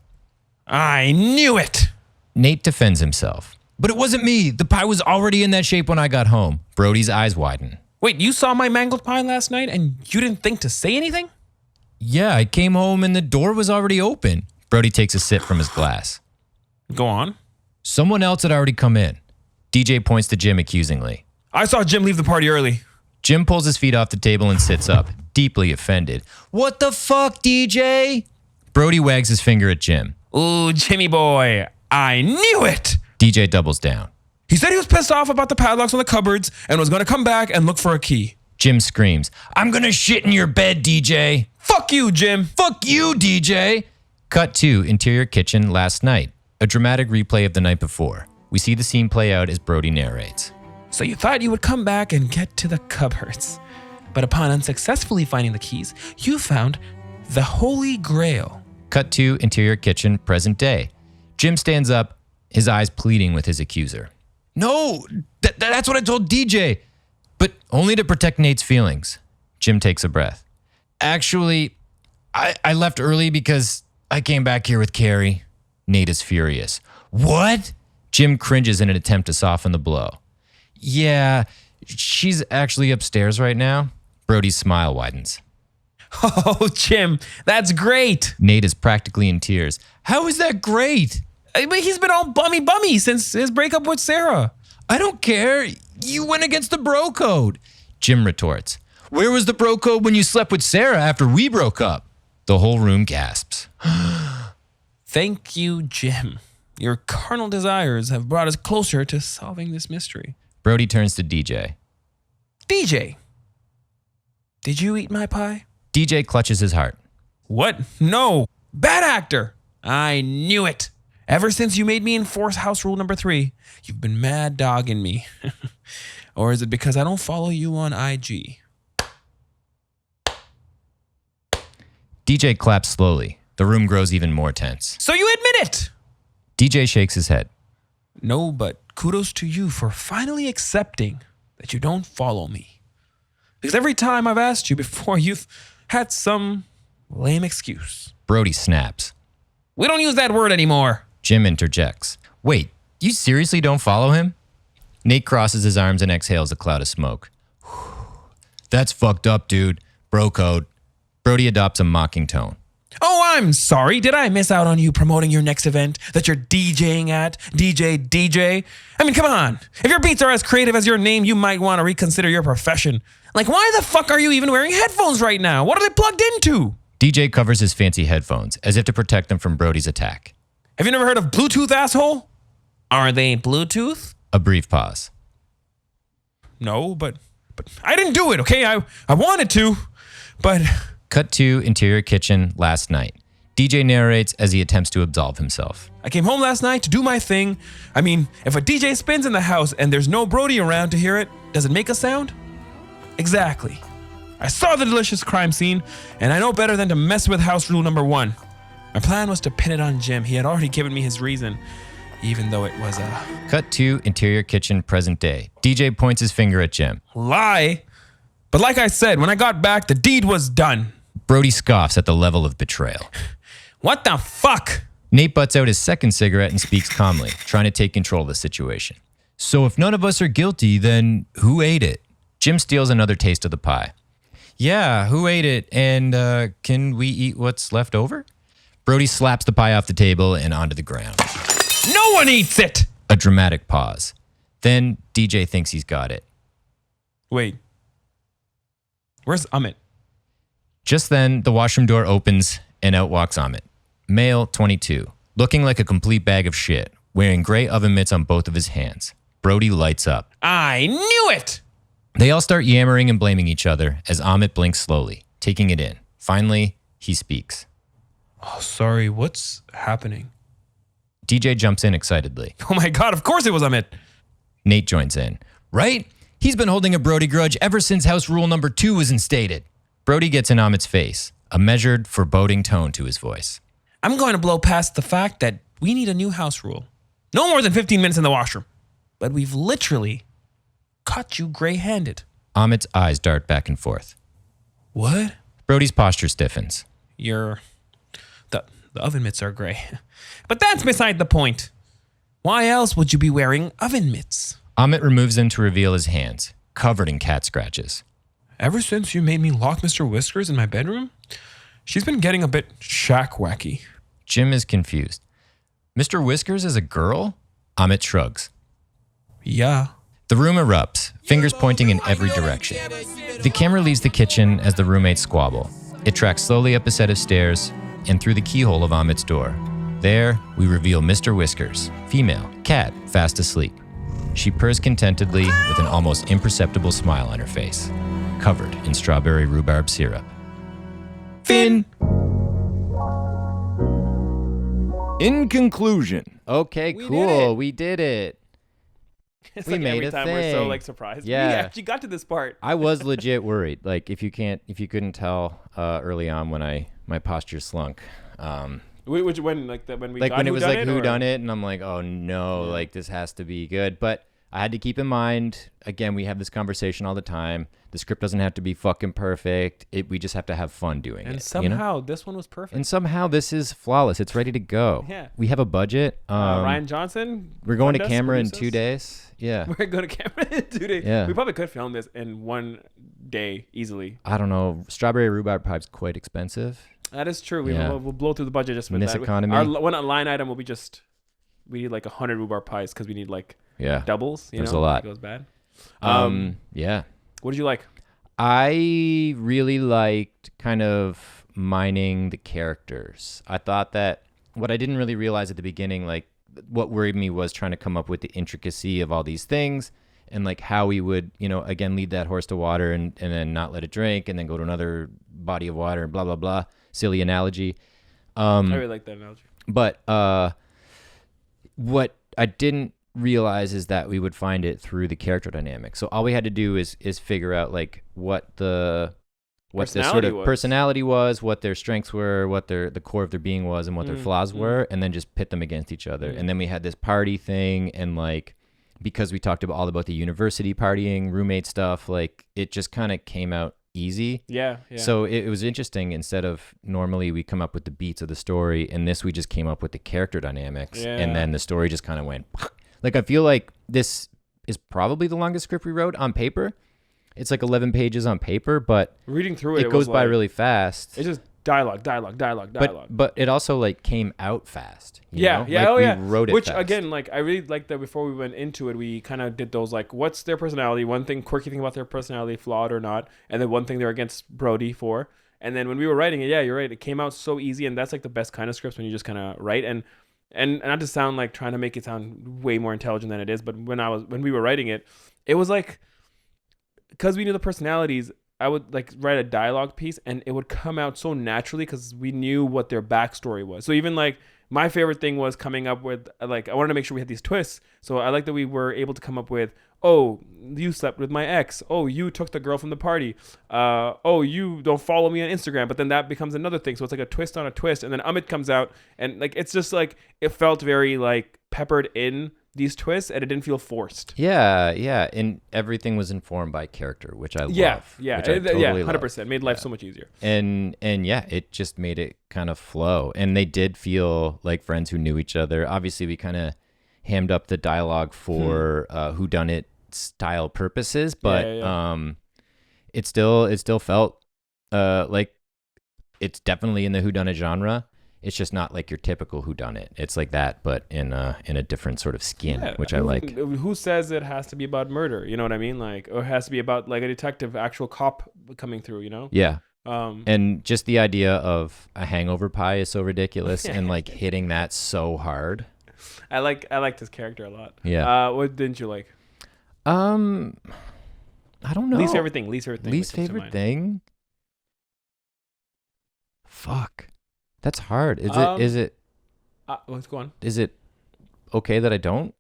I knew it! Nate defends himself. But it wasn't me. The pie was already in that shape when I got home. Brody's eyes widen. Wait, you saw my mangled pie last night and you didn't think to say anything? Yeah, I came home and the door was already open. Brody takes a sip from his glass. Go on. Someone else had already come in. DJ points to Jim accusingly. I saw Jim leave the party early. Jim pulls his feet off the table and sits up, deeply offended. What the fuck, DJ? Brody wags his finger at Jim. Ooh, Jimmy boy, I knew it! DJ doubles down. He said he was pissed off about the padlocks on the cupboards and was going to come back and look for a key. Jim screams, I'm gonna shit in your bed, DJ. Fuck you, Jim. Fuck you, DJ. Cut to interior kitchen last night. A dramatic replay of the night before. We see the scene play out as Brody narrates. So you thought you would come back and get to the cupboards. But upon unsuccessfully finding the keys, you found the Holy Grail. Cut to interior kitchen, present day. Jim stands up, his eyes pleading with his accuser. No, that's what I told DJ, but only to protect Nate's feelings. Jim takes a breath. Actually, I left early because I came back here with Carrie. Nate is furious. What? Jim cringes in an attempt to soften the blow. Yeah, she's actually upstairs right now. Brody's smile widens. Oh, Jim, that's great. Nate is practically in tears. How is that great? But he's been all bummy since his breakup with Sarah. I don't care. You went against the bro code. Jim retorts. Where was the bro code when you slept with Sarah after we broke up? The whole room gasps. Thank you, Jim. Your carnal desires have brought us closer to solving this mystery. Brody turns to DJ. DJ, did you eat my pie? DJ clutches his heart. What? No. Bad actor. I knew it. Ever since you made me enforce house rule number 3, you've been mad dogging me. Or is it because I don't follow you on IG? DJ claps slowly. The room grows even more tense. So you admit it? DJ shakes his head. No, but kudos to you for finally accepting that you don't follow me. Because every time I've asked you before, you've had some lame excuse. Brody snaps. We don't use that word anymore. Jim interjects. Wait, you seriously don't follow him? Nate crosses his arms and exhales a cloud of smoke. That's fucked up, dude. Bro code. Brody adopts a mocking tone. Oh, I'm sorry. Did I miss out on you promoting your next event that you're DJing at? DJ? I mean, come on. If your beats are as creative as your name, you might want to reconsider your profession. Like, why the fuck are you even wearing headphones right now? What are they plugged into? DJ covers his fancy headphones as if to protect them from Brody's attack. Have you never heard of Bluetooth, asshole? Are they Bluetooth? A brief pause. No, but I didn't do it, okay? I wanted to, but... Cut to interior kitchen last night. DJ narrates as he attempts to absolve himself. I came home last night to do my thing. I mean, if a DJ spins in the house and there's no Brody around to hear it, does it make a sound? Exactly. I saw the delicious crime scene, and I know better than to mess with house rule number 1. My plan was to pin it on Jim. He had already given me his reason, even though it was a... Cut to interior kitchen present day. DJ points his finger at Jim. Lie. But like I said, when I got back, the deed was done. Brody scoffs at the level of betrayal. What the fuck? Nate butts out his second cigarette and speaks calmly, trying to take control of the situation. So if none of us are guilty, then who ate it? Jim steals another taste of the pie. Yeah, who ate it? And can we eat what's left over? Brody slaps the pie off the table and onto the ground. No one eats it! A dramatic pause. Then DJ thinks he's got it. Wait. Where's Amit? Just then, the washroom door opens and out walks Amit. Male, 22. Looking like a complete bag of shit. Wearing gray oven mitts on both of his hands. Brody lights up. I knew it! They all start yammering and blaming each other as Amit blinks slowly, taking it in. Finally, he speaks. Oh, sorry. What's happening? DJ jumps in excitedly. Oh my God, of course it was Amit. Nate joins in. Right? He's been holding a Brody grudge ever since house rule number 2 was instated. Brody gets in Amit's face, a measured, foreboding tone to his voice. I'm going to blow past the fact that we need a new house rule. No more than 15 minutes in the washroom. But we've literally caught you gray-handed. Amit's eyes dart back and forth. What? Brody's posture stiffens. The oven mitts are gray. But that's beside the point. Why else would you be wearing oven mitts? Amit removes them to reveal his hands, covered in cat scratches. Ever since you made me lock Mr. Whiskers in my bedroom, she's been getting a bit shack-wacky. Jim is confused. Mr. Whiskers is a girl? Amit shrugs. Yeah. The room erupts, fingers pointing in every direction. The camera leaves the kitchen as the roommates squabble. It tracks slowly up a set of stairs and through the keyhole of Amit's door. There, we reveal Mr. Whiskers, female, cat, fast asleep. She purrs contentedly with an almost imperceptible smile on her face, covered in strawberry rhubarb syrup. Finn! In conclusion. Okay, cool. We did it. It's We like made every a time we're so thing. like surprised. Yeah. We actually got to this part. I was legit worried. Like if you couldn't tell early on when my posture slunk. Which when like that when we Like got when it was like Whodunit, or- Whodunit, and I'm like, oh no, like this has to be good. But I had to keep in mind, again, we have this conversation all the time. The script doesn't have to be fucking perfect. We just have to have fun doing And it. somehow this one was perfect. And somehow this is flawless. It's ready to go. Yeah. We have a budget. Ryan Johnson. We're going to fund us, camera in produce 2 us. days. Yeah. We're going to camera in 2 days. Yeah. We probably could film this in 1 day easily. I don't know. Strawberry rhubarb pie's quite expensive. That is true. Yeah. We'll blow through the budget just with In this that. economy. Our one line item will be we need like 100 rhubarb pies because we need like Yeah. doubles. There's know, a lot. It goes bad. Yeah. What did you like? I really liked kind of mining the characters. I thought that what I didn't really realize at the beginning, like what worried me was trying to come up with the intricacy of all these things and like how we would, again, lead that horse to water and then not let it drink and then go to another body of water and blah, blah, blah. Silly analogy. I really like that analogy. But what I didn't realize is that we would find it through the character dynamic. So all we had to do is figure out like what the sort of personality was, what their strengths were, what the core of their being was, and what their flaws were, and then just pit them against each other. And then we had this party thing, and like because we talked all about the university partying, roommate stuff, like it just kind of came out easy. Yeah. So it was interesting. Instead of normally we come up with the beats of the story, in this we just came up with the character dynamics, and then the story just kind of went. Like I feel like this is probably the longest script we wrote on paper. It's like 11 pages on paper, but reading through it goes was by like, really fast. It's just dialogue. But it also like came out fast. You know? Yeah. Like, we wrote it Which fast. again, like I really liked that before we went into it, we kind of did those like, what's their personality? One thing, quirky thing about their personality, flawed or not, and then one thing they're against Brody for. And then when we were writing it, yeah, you're right. It came out so easy, and that's like the best kind of scripts when you just kind of write and not to sound like trying to make it sound way more intelligent than it is, but when we were writing it, it was like because we knew the personalities. I would like write a dialogue piece and it would come out so naturally because we knew what their backstory was. So even like my favorite thing was coming up with like, I wanted to make sure we had these twists. So I like that we were able to come up with, oh, you slept with my ex. Oh, you took the girl from the party. Oh, you don't follow me on Instagram. But then that becomes another thing. So it's like a twist on a twist. And then Amit comes out and like, it's just like, it felt very like peppered in these twists and it didn't feel forced. Yeah. And everything was informed by character, which I love. Yeah. Which I totally 100%. love. Made life so much easier. And yeah, it just made it kind of flow. And they did feel like friends who knew each other. Obviously, we kind of hammed up the dialogue for Whodunit style purposes, but it still felt like it's definitely in the Whodunit genre. It's just not like your typical whodunit. It's like that, but in a different sort of skin, which I like. Who says it has to be about murder? You know what I mean? Like, or it has to be about like a detective, actual cop coming through. You know? Yeah. And just the idea of a hangover pie is so ridiculous, and like hitting that so hard. I liked his character a lot. Yeah. What didn't you like? I don't know. Least favorite thing. Least favorite thing. Fuck. That's hard. Is it? Let's go on. Is it okay that I don't?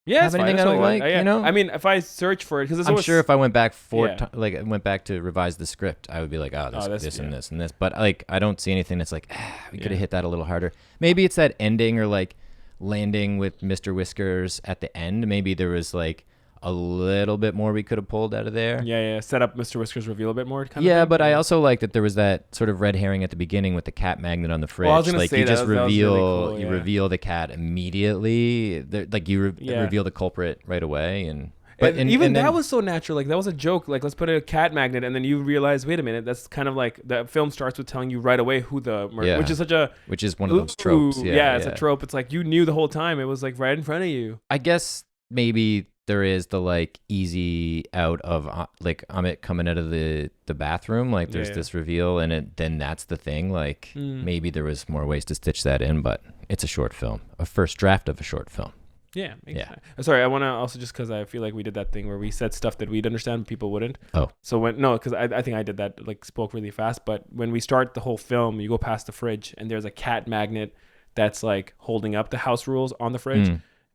Yeah, have anything I don't like. Yeah. You know. I mean, if I search for it, because I'm sure if I went back I went back to revise the script, I would be like, oh, this and this and this. But like, I don't see anything that's like, we could have hit that a little harder. Maybe it's that ending or like landing with Mr. Whiskers at the end. Maybe there was like a little bit more we could have pulled out of there. Yeah. Set up Mr. Whiskers reveal a bit more. But I also like that there was that sort of red herring at the beginning with the cat magnet on the fridge. Well, I was gonna like say you just reveal, really cool, you reveal the cat immediately. Reveal the culprit right away, But that was so natural. Like that was a joke. Like let's put a cat magnet, and then you realize, wait a minute, that's kind of like the film starts with telling you right away who the murder, which is one of those tropes. It's a trope. It's like you knew the whole time. It was like right in front of you. I guess maybe there is the like easy out of like Amit coming out of the bathroom. Like there's this reveal, and then that's the thing. Like maybe there was more ways to stitch that in, but it's a short film, a first draft of a short film. Yeah. Sorry, I want to also, just because I feel like we did that thing where we said stuff that we'd understand, but people wouldn't. Oh. So because I think I did that, like spoke really fast. But when we start the whole film, you go past the fridge and there's a cat magnet that's like holding up the house rules on the fridge.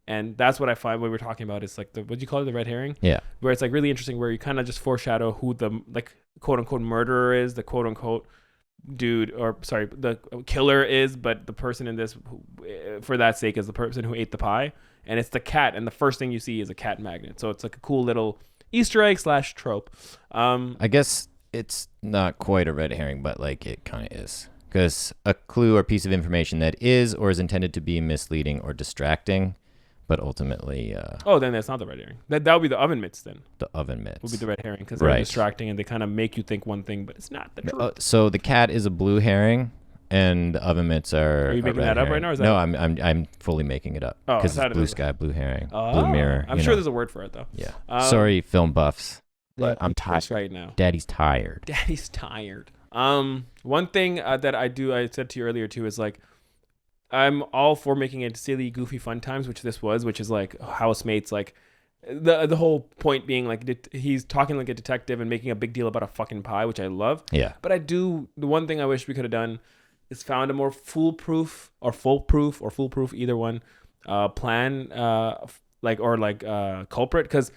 And that's what I find when we're talking about. It's like what do you call it? The red herring? Yeah. Where it's like really interesting, where you kind of just foreshadow who the like quote unquote murderer is, the quote unquote the killer is, but the person in this, for that sake, is the person who ate the pie. And it's the cat, and the first thing you see is a cat magnet. So it's like a cool little Easter egg / trope. I guess it's not quite a red herring, but like it kind of is. Because a clue or piece of information that is or is intended to be misleading or distracting, but ultimately... then that's not the red herring. That would be the oven mitts then. The oven mitts. Would be the red herring, because they're distracting and they kind of make you think one thing, but it's not the truth. So the cat is a blue herring, and the oven mitts are... Are you making that up right now? Or is no, I'm fully making it up. Because it's blue sky, blue herring, blue mirror. I'm sure there's a word for it, though. Yeah. Sorry, film buffs. But I'm tired right now. Daddy's tired. One thing that I said to you earlier, too, is like, I'm all for making it silly, goofy, fun times, which this was, which is like housemates, like the whole point being like he's talking like a detective and making a big deal about a fucking pie, which I love. Yeah. But the one thing I wish we could have done is found a more foolproof, either one, plan, culprit. Because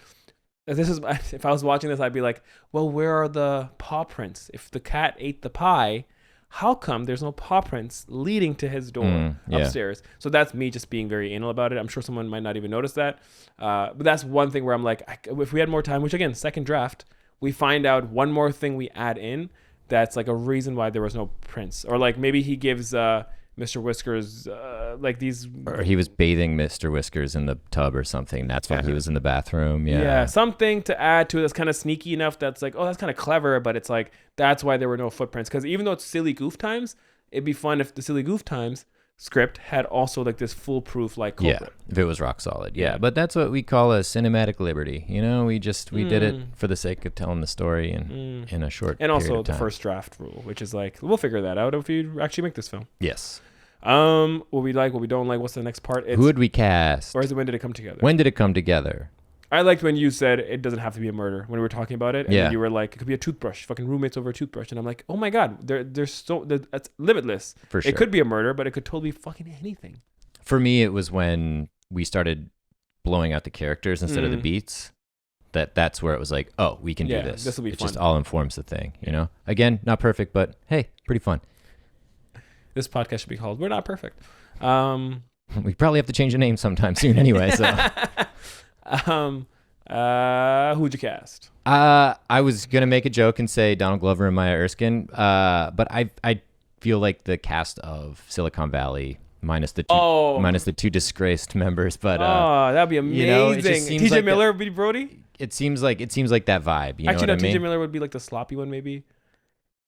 if I was watching this, I'd be like, well, where are the paw prints? If the cat ate the pie, how come there's no paw prints leading to his door upstairs? So that's me just being very anal about it. I'm sure someone might not even notice that. But that's one thing where I'm like, if we had more time, which again, second draft, we find out one more thing we add in that's like a reason why there was no prints. Or like maybe he gives Mr. Whiskers like these... Or he was bathing Mr. Whiskers in the tub or something. That's why he was in the bathroom. Yeah, something to add to it that's kind of sneaky enough that's like, oh, that's kind of clever, but it's like, that's why there were no footprints. Because even though it's silly goof times, it'd be fun if the silly goof times script had also like this foolproof like culprit. Yeah, if it was rock solid. Yeah, but that's what we call a cinematic liberty. You know, we did it for the sake of telling the story in a short and also the time. First draft rule, which is like, we'll figure that out if we actually make this film. Yes. What we like, what we don't like, what's the next part? Who would we cast? Or is it when did it come together? When did it come together? I liked when you said it doesn't have to be a murder when we were talking about it. And then you were like, it could be a toothbrush, fucking roommates over a toothbrush. And I'm like, oh my God, that's limitless. For sure. It could be a murder, but it could totally be fucking anything. For me, it was when we started blowing out the characters instead of the beats. That's where it was like, oh, we can do this. This will be fun. It just all informs the thing, you know? Again, not perfect, but hey, pretty fun. This podcast should be called We're Not Perfect. We probably have to change the name sometime soon anyway, so... Who'd you cast? I was gonna make a joke and say Donald Glover and Maya Erskine, but I feel like the cast of Silicon Valley minus the two disgraced members, but that'd be amazing. You know, it just seems TJ like Miller would be Brody. It seems like that vibe. You know what I mean? TJ Miller would be like the sloppy one, maybe.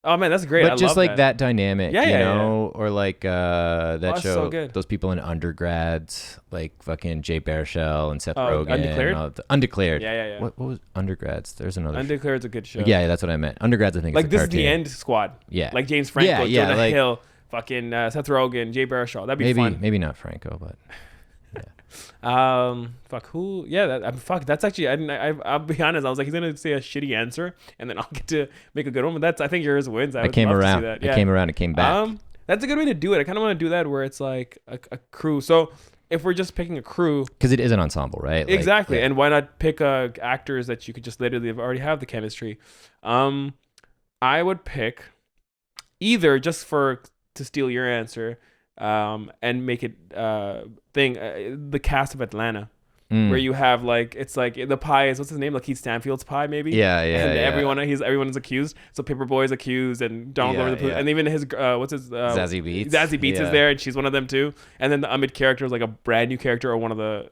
Oh man, that's great. But I just love like that dynamic, Yeah, you yeah, know, or like that that's show, so good. those people in undergrads, like fucking Jay Baruchel and Seth Oh, Rogen. Undeclared? Undeclared. Yeah. What was undergrads? There's another. Undeclared's a good show. Yeah, that's what I meant. Undergrads, I think. Like is a this cartoon. is the End Squad. Yeah. Like James Franco, Yeah, Jonah like- Hill, fucking Seth Rogen, Jay Baruchel. That'd be fun. Maybe not Franco, but Fuck who? Yeah, fuck. That's actually. I'll be honest. I was like, he's gonna say a shitty answer, and then I'll get to make a good one. But that's. I think yours wins. I came around. That. I came around and came back. That's a good way to do it. I kind of want to do that where it's like a crew. So if we're just picking a crew, Because it is an ensemble, right? Like, exactly. yeah. And why not pick actors that you could just literally already have the chemistry? I would pick either just to steal your answer, and make it the cast of Atlanta. Where you have like it's like the pie is what's his name, Lakeith Stanfield's pie maybe, and everyone is accused, so Paperboy is accused and Donald Glover and even his Zazie Beetz is there and she's one of them too, and then the Umid character is like a brand new character or one of the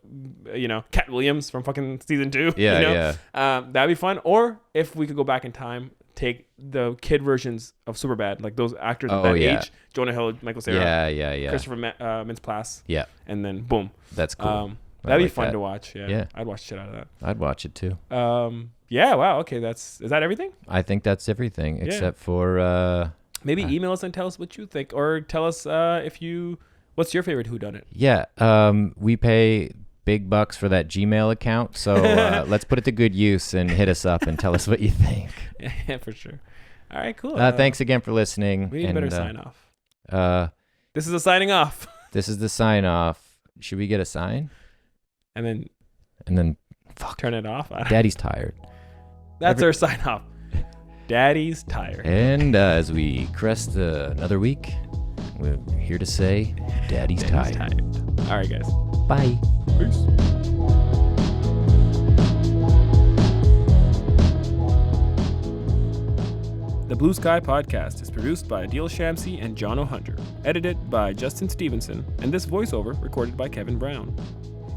Cat Williams from fucking season 2. That'd be fun. Or if we could go back in time, take the kid versions of Superbad, like those actors of that age, Jonah Hill, Michael Cera, Christopher Mintz-Plasse, and then boom, that's cool. That'd be fun to watch. Yeah. I'd watch shit out of that. I'd watch it too. Wow. Okay. Is that everything? I think that's everything except for maybe email us and tell us what you think, or tell us what's your favorite Whodunit? Yeah. We pay big bucks for that Gmail account, so let's put it to good use and hit us up and tell us what you think. Yeah, for sure. All right, cool. Thanks again for listening. We need a better sign off. This is a signing off. This is the sign off. Should we get a sign? And then fuck. Turn it off. Daddy's tired. That's our sign off. Daddy's tired. And as we crest another week, we're here to say Daddy's tired. All right, guys. Bye. Peace. The Blue Sky Podcast is produced by Adeel Shamsi and Jono Hunter, edited by Justin Stevenson, and this voiceover recorded by Kevin Brown.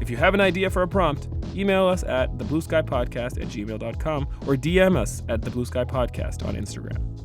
If you have an idea for a prompt, email us at theblueskypodcast@gmail.com or DM us at theblueskypodcast on Instagram.